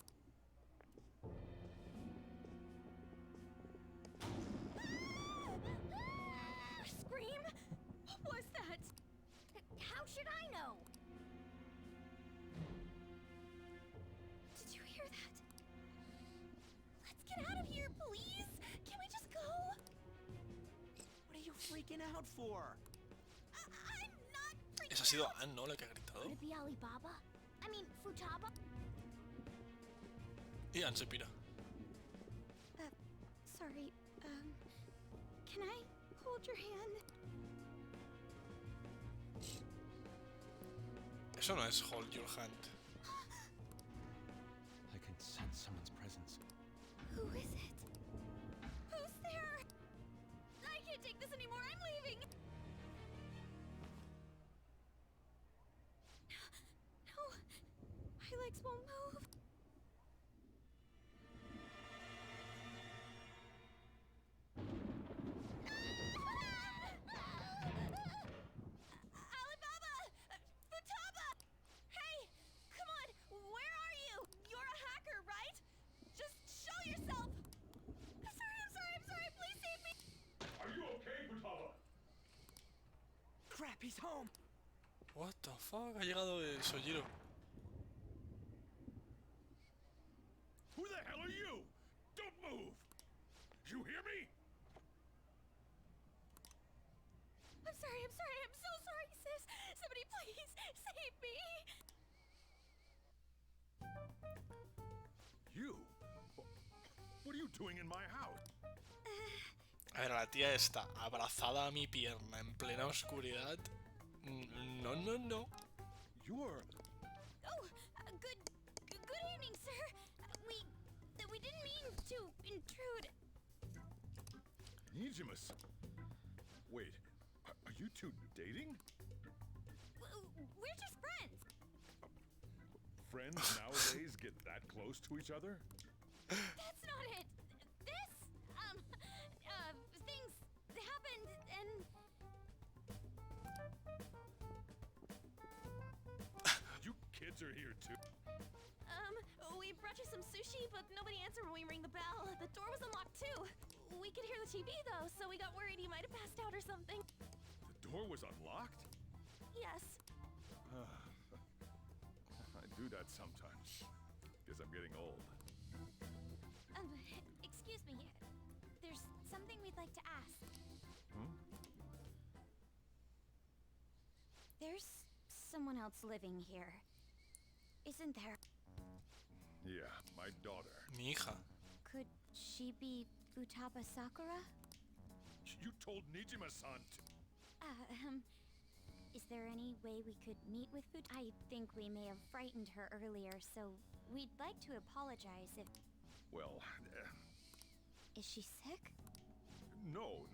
Scream? What was that? How should I know? Did you hear that? Let's get out of here, please! Can we just go? What are you freaking out for? I'm not freaking Esa ha sido out. Anne, ¿no? La que ha gritado. Could it be Alibaba? I mean, Futaba? Y Anne se pira. Sorry, can I hold your hand? Eso no es hold your hand. I can sense someone's presence. Who is it? Who's there? I can't take this anymore. I'm leaving. No, my legs won't move. Alibaba! Futaba! Hey! Come on! Where are you? You're a hacker, right? Just show yourself! I'm sorry! Please save me! Are you okay, Futaba? Crap, he's home. What the fuck? Ha llegado el Sojiro. Who the hell are you? Don't move! You hear me? I'm sorry! I'm so sorry, sis! Somebody please save me! You? What are you doing in my house? A ver, la tía está abrazada a mi pierna en plena oscuridad. No. You're... Oh, good evening, sir. We didn't mean to intrude. Nijimas. Wait, are you two dating? We're just friends. Friends nowadays get that close to each other? That's not it. This, things happened and... You kids are here too. We brought you some sushi, but nobody answered when we rang the bell. The door was unlocked too. We could hear the TV though, so we got worried he might have passed out or something. The door was unlocked? Yes. I do that sometimes. Guess I'm getting old. Excuse me. There's something we'd like to ask. There's someone else living here, isn't there? Yeah, my daughter. Mi hija. Could she be Futaba Sakura? You told Nijima-san to... Is there any way we could meet with Fut? I think we may have frightened her earlier, so we'd like to apologize if... Well, Is she sick? no,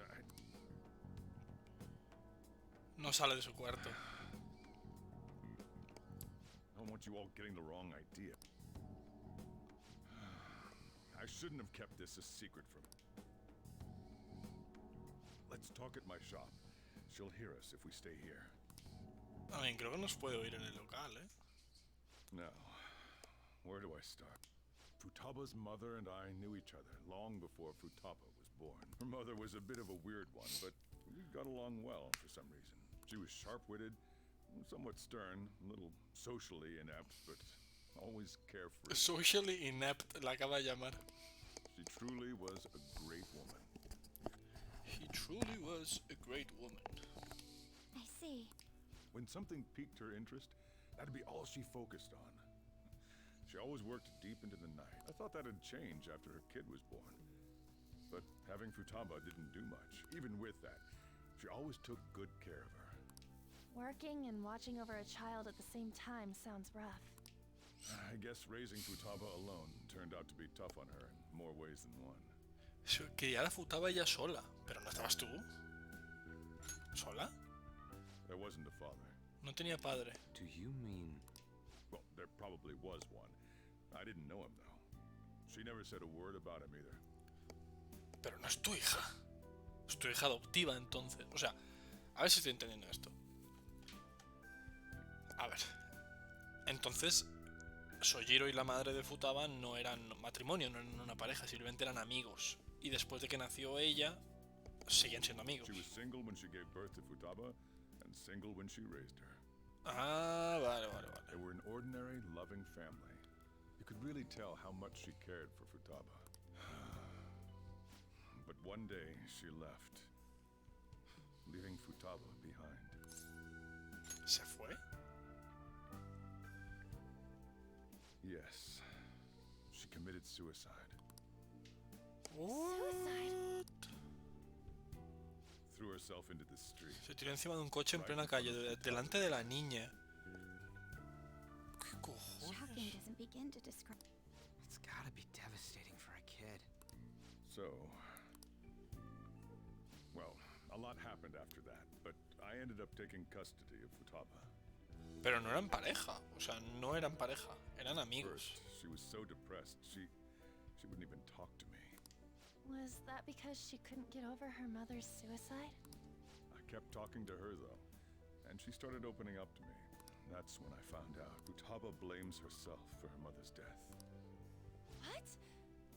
No sale de su cuarto. I don't want you all getting the wrong idea. I shouldn't have kept this a secret from... Let's talk at my shop. She'll hear us if we stay here. A ver, creo que nos puede oír en el local, ¿eh? Now, where do I start? Futaba's mother and I knew each other long before Futaba was born. Her mother was a bit of a weird one, but we got along well for some reason. She was sharp-witted, somewhat stern, a little socially inept, but always carefree. Socially inept, la acaba de llamar. She truly was a great woman. He truly was a great woman. I see. When something piqued her interest, that'd be all she focused on. She always worked deep into the night. I thought that'd change after her kid was born. But having Futaba didn't do much. Even with that, she always took good care of her. Working and watching over a child at the same time sounds rough. I guess raising Futaba alone turned out to be tough on her in more ways than one. Quería la Futaba ella sola, pero ¿no estabas tú? ¿Sola? There wasn't a father. No tenía padre. Do you mean... Well, there probably was one. I didn't know him, though. She never said a word about him either. Pero no es tu hija. Es tu hija adoptiva, entonces. O sea, a ver si estoy entendiendo esto. A ver. Entonces, Sojiro y la madre de Futaba no eran matrimonio, no eran una pareja, simplemente eran amigos. Y después de que nació ella, seguían siendo amigos. She was single when she gave birth to Futaba, and single when she raised her. Ah, vale. They were an ordinary, loving family. You could really tell how much she cared for Futaba. But one day, she left, leaving Futaba behind. ¿Se fue? Yes. She committed suicide. What? Threw herself into the street. Se tiró encima de un coche en plena calle, delante de la niña. ¿Qué Shocking cojones? doesn't begin to describe. It's gotta be devastating for a kid. So... Well, a lot happened after that, but I ended up taking custody of Futaba. Pero no eran pareja, o sea, no eran pareja, eran amigos. First, she was so depressed, she wouldn't even talk to me. Was that because she couldn't get over her mother's suicide? I kept talking to her, though, and she started opening up to me. That's when I found out Futaba blames herself for her mother's death. What?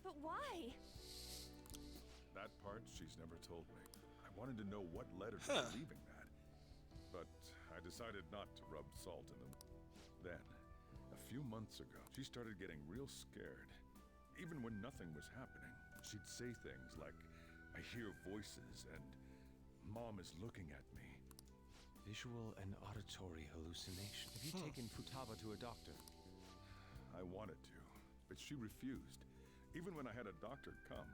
But why? That part she's never told me. I wanted to know what led her to believing that, but I decided not to rub salt in them. Then, a few months ago, she started getting real scared. Even when nothing was happening, she'd say things like, I hear voices and Mom is looking at me. Visual and auditory hallucination. Have you taken Futaba to a doctor? I wanted to, but she refused. Even when I had a doctor come,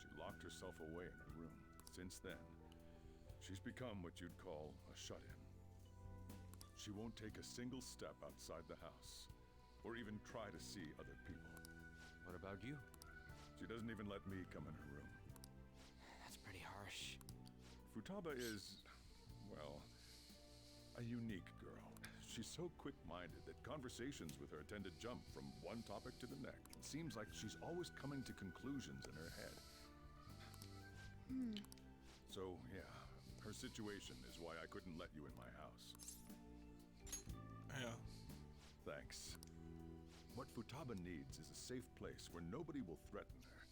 she locked herself away in her room. Since then, she's become what you'd call a shut-in. She won't take a single step outside the house, or even try to see other people. What about you? She doesn't even let me come in her room. That's pretty harsh. Futaba is, well, a unique girl. She's so quick-minded that conversations with her tend to jump from one topic to the next. It seems like she's always coming to conclusions in her head. So, yeah, her situation is why I couldn't let you in my house. Yeah. Thanks. What Futaba needs is a safe place where nobody will threaten her.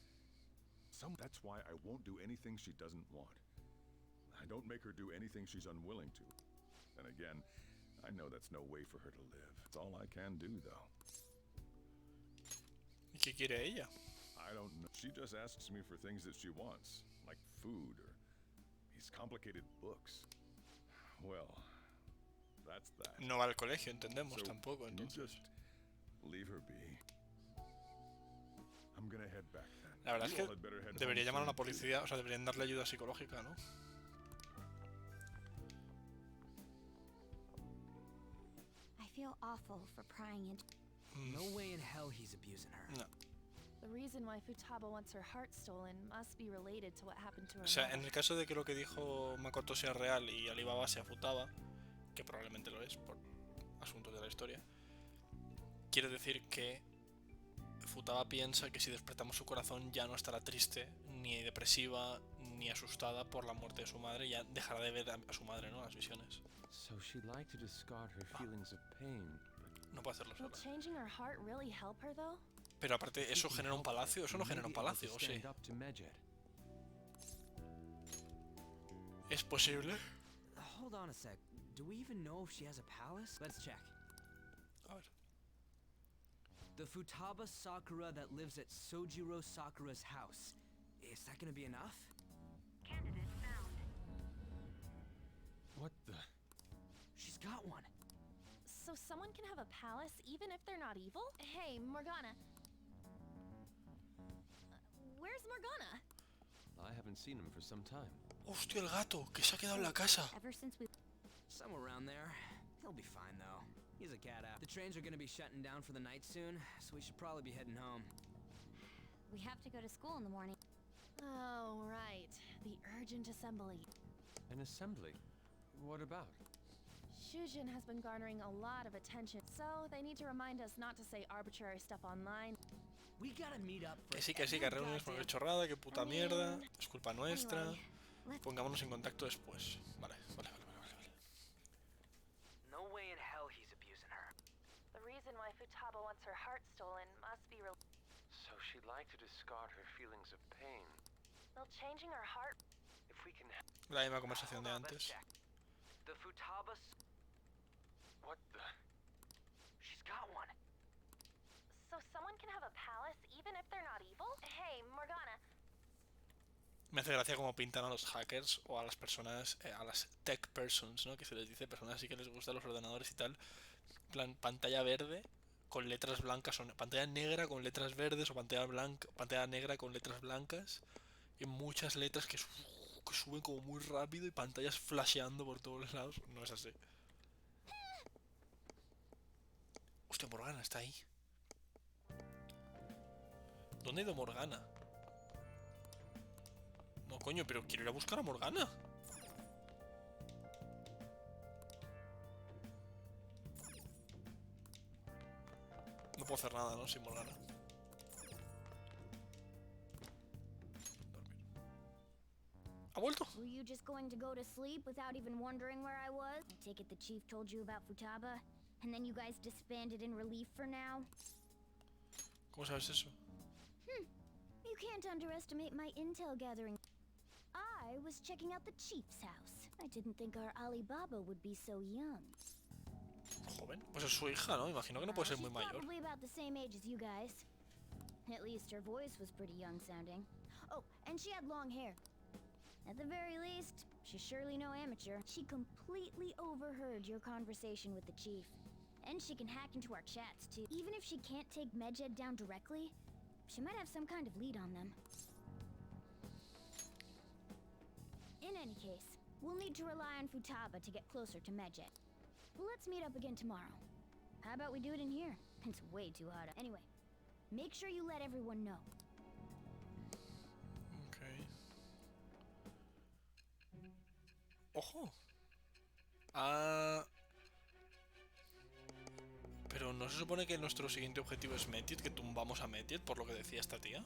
That's why I won't do anything she doesn't want. I don't make her do anything she's unwilling to. And again, I know that's no way for her to live. It's all I can do, though. ¿Y qué quiere ella? I don't know. She just asks me for things that she wants, like food or these complicated books. Well, that's that. No va al colegio, entendemos, So, tampoco, you entonces. just leave her be. I'm gonna head back then. La verdad es You que all had better head debería home llamar a una soon, too. policía, o sea, deberían darle ayuda psicológica, ¿no? I feel awful for prying into. No way in hell he's abusing her. No. The reason why Futaba wants her heart stolen must be related to what happened to her O sea, mother. en el caso de que lo que dijo Makoto sea real y Alibaba sea Futaba, que probablemente lo es por asuntos de la historia, quiere decir que Futaba piensa que si despertamos su corazón ya no estará triste, ni depresiva, ni asustada por la muerte de su madre, ya dejará de ver a su madre, ¿no? Las visiones. So she'd like to discard her feelings of pain. No puedo hacerlo Will sola. changing her heart really help her though? Pero aparte, ¿eso genera un palacio? Eso no genera un palacio, ¿o sí? Stand up to Medjed. ¿Es posible? Hold on a sec. Do we even know if she has a palace? Let's check. A ver. The Futaba Sakura that lives at Sojiro Sakura's house. Is that gonna be enough? Candidate found. What the? She's got one. So someone can have a palace even if they're not evil? Hey, Morgana. Where's Morgana? I haven't seen him for some time. ¡Hostia, el gato! ¡Que se ha quedado en la casa! Ever since we... Somewhere around there. He'll be fine though. He's a cat app. The trains are gonna be shutting down for the night soon, so we should probably be heading home. We have to go to school in the morning. Oh, right. The urgent assembly. An assembly? What about? Shujin has been garnering a lot of attention, so they need to remind us not to say arbitrary stuff online. We gotta meet up for Que sí, que reuniones por chorrada, que puta mierda, es culpa nuestra. Pongámonos en contacto después. Vale. No way in hell he's abusing her. The reason why Futaba wants her heart stolen must be So she'd like to discard her feelings of pain. Will changing her heart... If we can... La misma conversación de antes. The Futaba... What the? She's got one. So someone can have a palace even if they're not evil? Hey, Morgana. Me hace gracia como pintan a los hackers o a las personas, a las tech persons, ¿no? Que se les dice personas así que les gustan los ordenadores y tal. En plan, pantalla verde con letras blancas, o pantalla negra con letras verdes o pantalla negra con letras blancas. Y muchas letras que suben como muy rápido y pantallas flasheando por todos lados. No es así. Hostia, Morgana está ahí. ¿Dónde ha ido Morgana? No, coño, pero quiero ir a buscar a Morgana. No puedo hacer nada, ¿no? Sin Morgana. ¿Ha vuelto? Were you just going to go to sleep without even wondering where I was? I take it the chief told you about Futaba, and then you guys disbanded in relief for now? ¿Cómo sabes eso? You can't underestimate my intel gathering. I was checking out the chief's house. I didn't think our Alibaba would be so young. Joven. Pues es su hija, ¿no? Imagino que no puede ser muy She's mayor. probably about the same age as you guys. At least her voice was pretty young sounding. Oh, and she had long hair. At the very least, she's surely no amateur. She completely overheard your conversation with the chief. And she can hack into our chats too. Even if she can't take Medjed down directly, she might have some kind of lead on them. In any case, we'll need to rely on Futaba to get closer to Medjed. Let's meet up again tomorrow. How about we do it in here? It's way too hot. Anyway, make sure you let everyone know. Ok. ¡Ojo! Ah... Pero ¿no se supone que nuestro siguiente objetivo es Medjed? ¿Que tumbamos a Medjed, por lo que decía esta tía?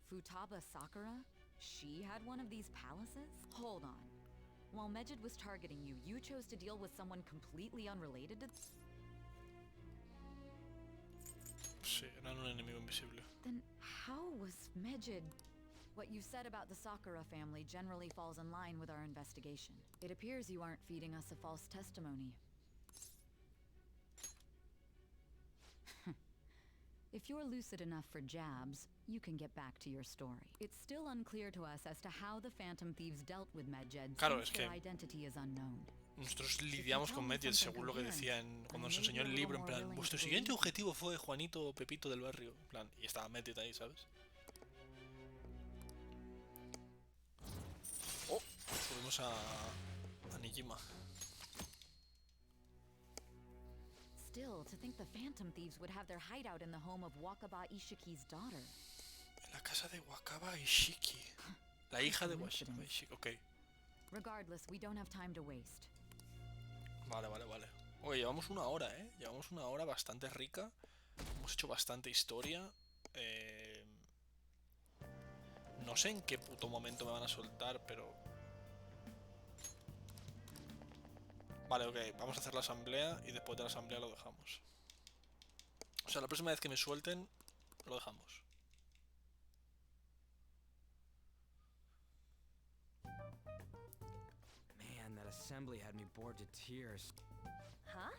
Futaba Sakura? She had one of these palaces? Hold on. While Medjed was targeting you, you chose to deal with someone completely unrelated to... Sí, eran un enemigo invisible. Then how was Medjed... What you said about the Sakura family generally falls in line with our investigation. It appears you aren't feeding us a false testimony. If you're lucid enough for jabs, you can get back to your story. It's still unclear to us as to how the Phantom Thieves dealt with Medjed, since their identity is unknown. Nosotros lidiamos con Medjed según lo que decía cuando nos enseñó el libro, en plan, vuestro siguiente objetivo fue Juanito o Pepito del barrio, en plan, y estaba Medjed ahí, ¿sabes? Oh, subimos a Nijima. Still, to think the Phantom Thieves would have their hideout in the home of Wakaba Ishiki's daughter. En la casa de Wakaba Ishiki. La hija de Wakaba Ishiki, ok. Regardless, we don't have time to waste. Vale. Oye, llevamos una hora, ¿eh? Llevamos una hora bastante rica. Hemos hecho bastante historia. No sé en qué puto momento me van a soltar, pero... Vale, ok. Vamos a hacer la asamblea y después de la asamblea lo dejamos. O sea, la próxima vez que me suelten, lo dejamos. Man, that assembly had me bored to tears. Huh?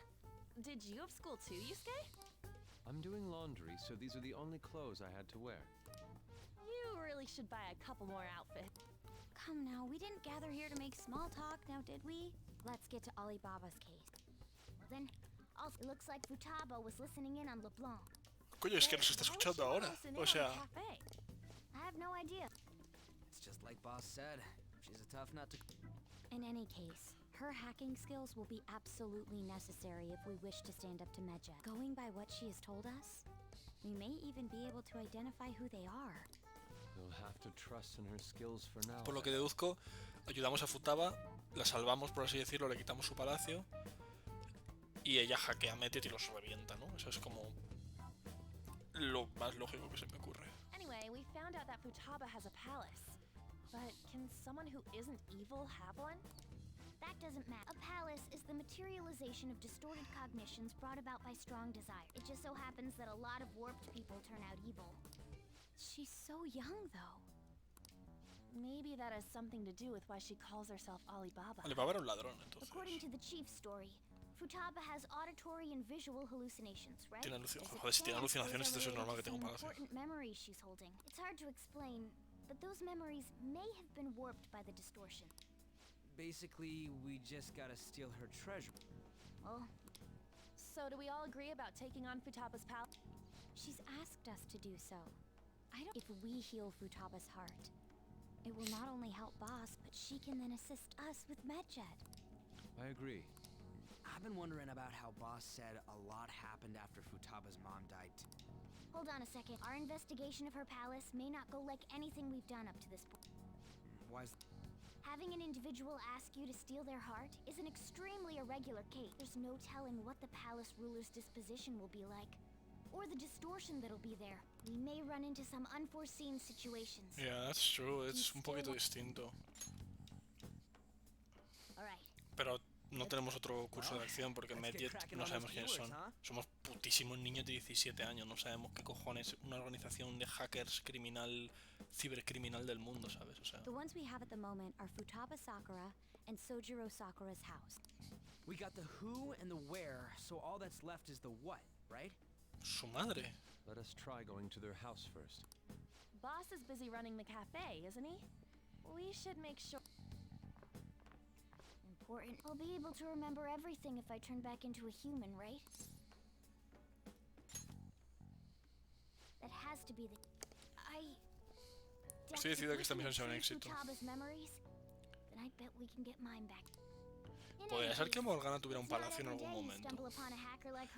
Did you have school too, Yusuke? I'm doing laundry, so these are the only clothes I had to wear. You really should buy a couple more outfits. Come now, we didn't gather here to make small talk, now did we? Let's get to Alibaba's case. Then, also, it looks like Futaba was listening in on LeBlanc. Coño, es que nos está escuchando ahora. O sea... I have no idea. It's just like Boss said. She's a tough nut to... In any case, her hacking skills will be absolutely necessary if we wish to stand up to Medjet. Going by what she has told us, we may even be able to identify who they are. You'll have to trust in her skills for now. Por lo que deduzco, ayudamos a Futaba, la salvamos, por así decirlo, le quitamos su palacio y ella hackea a Medjet y los revienta, ¿no? Eso es como lo más lógico que se me ocurre. Anyway, we found out that Futaba has a palace. But can someone who isn't evil have one? That doesn't matter. A palace is the materialization of distorted cognitions brought about by strong desire. It just so happens that a lot of warped people turn out evil. She's so young, though. Maybe that has something to do with why she calls herself Alibaba. Alibaba era un ladrón, entonces. According to the chief's story, Futaba has auditory and visual hallucinations, right? Joder, si tiene alucinaciones, esto es normal que tenga un palacio. Important memories she's holding. It's hard to explain, but those memories may have been warped by the distortion. Basically, we just gotta steal her treasure. Oh. So do we all agree about taking on Futaba's palace? She's asked us to do so. If we heal Futaba's heart, it will not only help Boss, but she can then assist us with Medjet. I agree. I've been wondering about how Boss said a lot happened after Futaba's mom died. Hold on a second. Our investigation of her palace may not go like anything we've done up to this point. Why's... Having an individual ask you to steal their heart is an extremely irregular case. There's no telling what the palace ruler's disposition will be like, or the distortion that'll be there. We may run into some unforeseen situations. Yeah, that's true. Es un poquito distinto. All right. Pero no tenemos otro curso de acción porque Medjet no sabemos quiénes son. Somos putísimos niños de 17 años, no sabemos qué cojones una organización de hackers criminal, cibercriminal del mundo, ¿sabes? O sea... The ones we have at the moment are Futaba Sakura and Sojiro Sakura's house. We got the who and the where, so all that's left is the what, right? Su madre. Let us try going to their house first. Boss is busy running the cafe, isn't he? We should make sure... Important. I'll be able to remember everything if I turn back into a human, right? That has to be the... Estoy decidido que esta misión sea un éxito. Then I bet we can get mine back. Podría ser que Morgana tuviera un palacio en algún momento.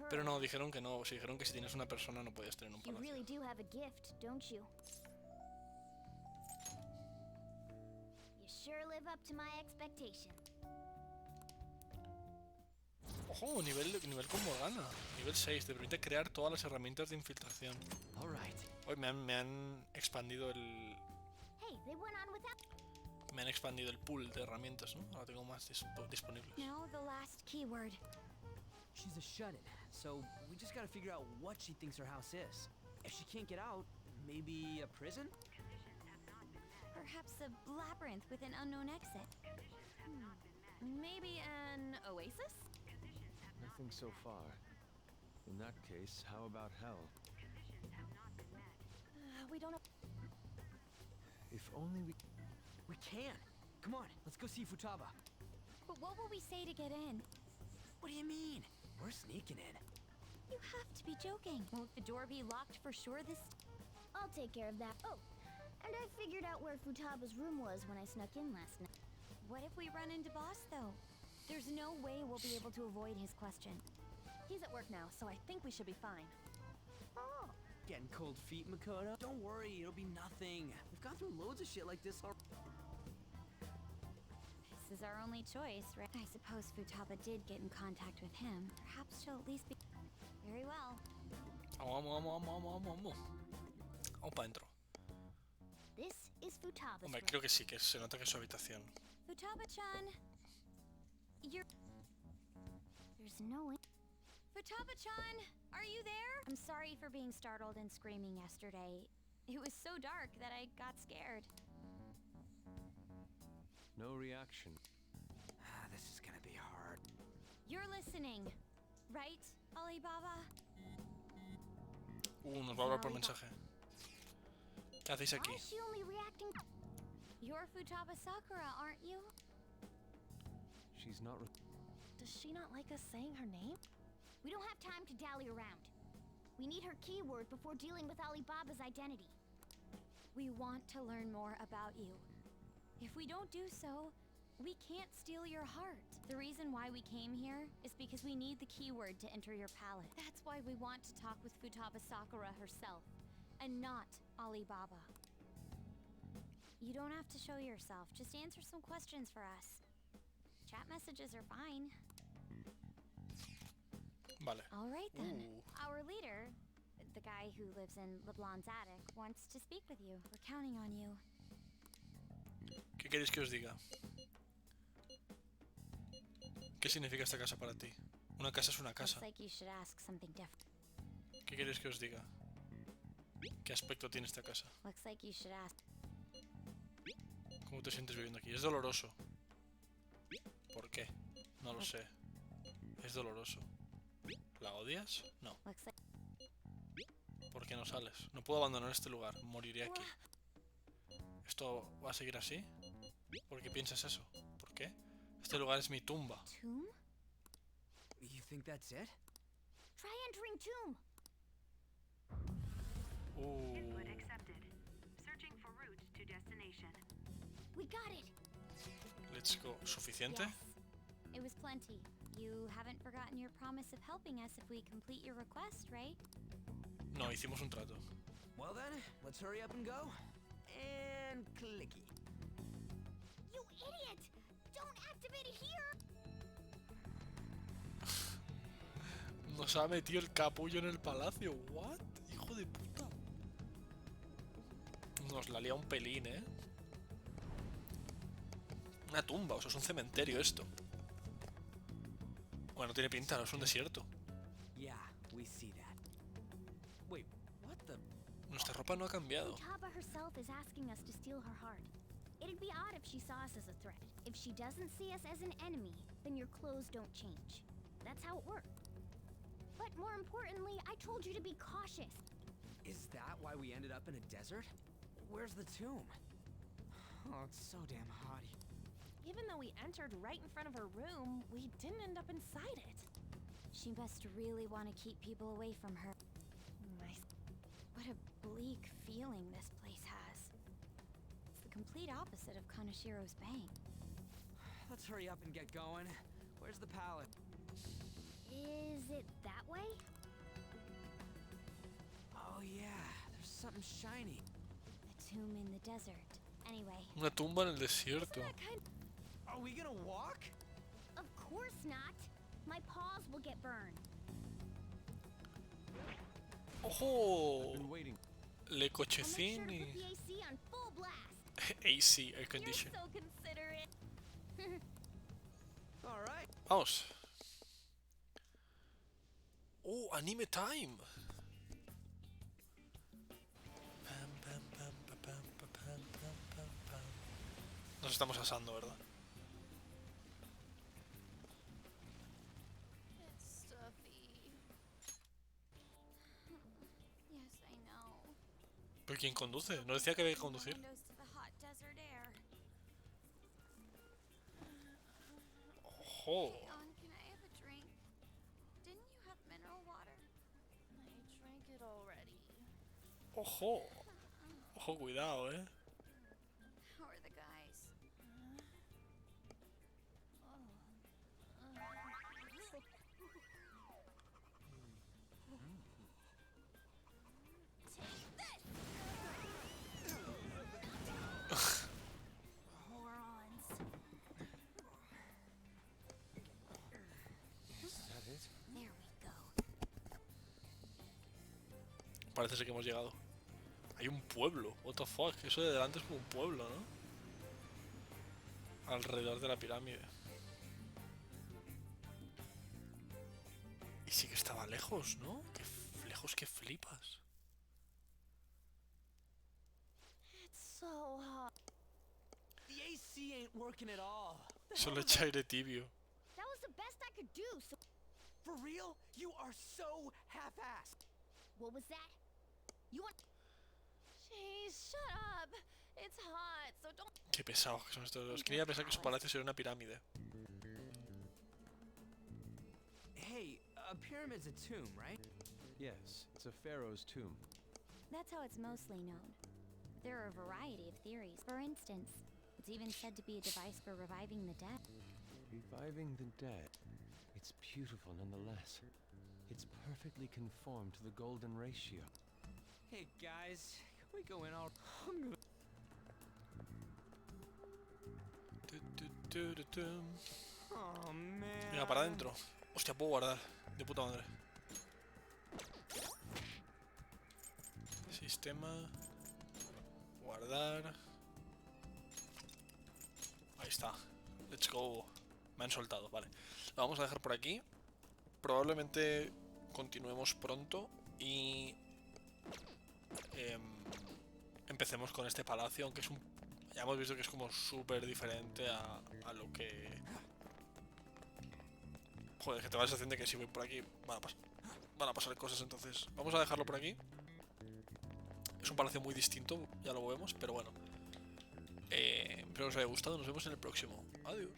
Pero no, dijeron que no. Si dijeron que si tienes una persona no podías tener un You palacio. really do have a gift, don't you? You sure live up to my expectation. Ojo, nivel con Morgana. Nivel 6. Te permite crear todas las herramientas de infiltración. Hoy me han expandido el... Hey, they went on without... Me han expandido el pool de herramientas, ¿no? Ahora tengo más disponibles. Now the last keyword. She's a shut-in, so we just gotta figure out what she thinks her house is. If she can't get out, maybe a prison? Perhaps a labyrinth with an unknown exit. Maybe an oasis? Nothing so far. In that case, how about hell? We don't know. If only we... We can! Come on, let's go see Futaba. But what will we say to get in? What do you mean? We're sneaking in. You have to be joking. Won't the door be locked for sure this... I'll take care of that. Oh, and I figured out where Futaba's room was when I snuck in last night. What if we run into Boss, though? There's no way we'll be able to avoid his question. He's at work now, so I think we should be fine. Oh, getting cold feet, Makoto? Don't worry, it'll be nothing. We've gone through loads of shit like this already. This is our only choice, right? I suppose Futaba did get in contact with him. Perhaps she'll at least be... Very well. Vamos para adentro. This is Futaba's Hombre, room. creo que sí, que se nota que es su habitación. Futaba-chan, you're... There's no way. Futaba-chan, are you there? I'm sorry for being startled and screaming yesterday. It was so dark that I got scared. No reaction. This is gonna be hard. You're listening, right, Alibaba? Nos va a hablar por mensaje. ¿Qué hacéis aquí? Why is she only reacting? You're Futaba Sakura, aren't you? She's not. Does she not like us saying her name? We don't have time to dally around. We need her keyword before dealing with Alibaba's identity. We want to learn more about you. If we don't do so, we can't steal your heart. The reason why we came here is because we need the keyword to enter your palace. That's why we want to talk with Futaba Sakura herself, and not Alibaba. You don't have to show yourself, just answer some questions for us. Chat messages are fine. Vale. All right then. Our leader, the guy who lives in LeBlanc's attic, wants to speak with you. We're counting on you. ¿Qué queréis que os diga? ¿Qué significa esta casa para ti? Una casa es una casa. Looks like you should ask something different. ¿Qué queréis que os diga? ¿Qué aspecto tiene esta casa? Looks like you should ask. ¿Cómo te sientes viviendo aquí? Es doloroso. ¿Por qué? No lo sé. Es doloroso. ¿La odias? No. Looks like... ¿Por qué no sales? No puedo abandonar este lugar. Moriré aquí. ¿Esto va a seguir así? ¿Por qué piensas eso? ¿Por qué? Este lugar es mi tumba. Tomb? You think that's it? Try entering tomb. Input accepted. Searching for route to destination. We got it. Let's go. ¿Suficiente? Yes. It was plenty. You haven't forgotten your promise of helping us if we complete your request, right? No, hicimos un trato. Well then, let's hurry up and go. And clicky. You idiot! Don't activate it here. Nos ha metido el capullo en el palacio. ¿What? Hijo de puta. Nos la lía un pelín, ¿eh? Una tumba, o sea, es un cementerio esto. Bueno, tiene pinta, no es un desierto. Yeah, we see that. Wait, what the? Nuestra ropa no ha cambiado. Futaba herself is asking us to steal her heart. It'd be odd if she saw us as a threat. If she doesn't see us as an enemy, then your clothes don't change. That's how it works. But more importantly, I told you to be cautious. Is that why we ended up in a desert? Where's the tomb? Oh, it's so damn hot. Even though we entered right in front of her room, we didn't end up inside it. She must really want to keep people away from her. Nice. What a bleak feeling this place has. It's the complete opposite of Kanashiro's bank. Let's hurry up and get going. Where's the pallet? Is it that way? Oh yeah, there's something shiny. A tomb in the desert. Anyway. Una tumba en el desierto. Are we gonna walk? Of course not. My paws will get burned. ¡Ojo! Been waiting. Le I'll make sure to cochecini. put the AC on full blast. AC, air You're condition. so considerate. All right. Vamos. Oh, anime time. Pam, pam, pam, pam, pam, pam, pam, pam, pam. Nos estamos asando, ¿verdad? It's stuffy. Yes, I know. ¿Pero quién conduce? ¿No decía que había que conducir? Windows to the hot desert air. ¡Ojo! Hey, can I have a drink? Didn't you have mineral water? I drank it already. ¡Ojo! Ojo, cuidado, ¿eh? How are the guys? Morons. Parece ser que hemos llegado. Hay un pueblo. What the fuck. Eso de delante es como un pueblo, ¿no? Alrededor de la pirámide. Y sí que estaba lejos, ¿no? Lejos que flipas. It's so hot. The AC ain't working at all. Solo echa aire tibio. That was the best I could do, so... For real? You are so half-assed. What was that? You want... Jeez, shut up. It's hot, so don't... Qué pesados que son estos dos. Quería pensar que su palacio sería una pirámide. Hey, a pyramid's a tomb, right? Yes, it's a pharaoh's tomb. That's how it's mostly known. There are a variety of theories. For instance, it's even said to be a device for reviving the dead. Reviving the dead. It's beautiful nonetheless. It's perfectly conformed to the golden ratio. Hey guys, can we go in all... Oh man. Venga, para adentro. Hostia, puedo guardar. De puta madre. Sistema. Guardar. Ahí está. Let's go. Me han soltado, vale. Lo vamos a dejar por aquí. Probablemente continuemos pronto y empecemos con este palacio, aunque es un... Ya hemos visto que es como súper diferente a lo que... Joder, que te vas a sentir que si voy por aquí van a pasar cosas, entonces vamos a dejarlo por aquí. Es un palacio muy distinto, ya lo vemos, pero bueno. Espero que os haya gustado, nos vemos en el próximo. Adiós.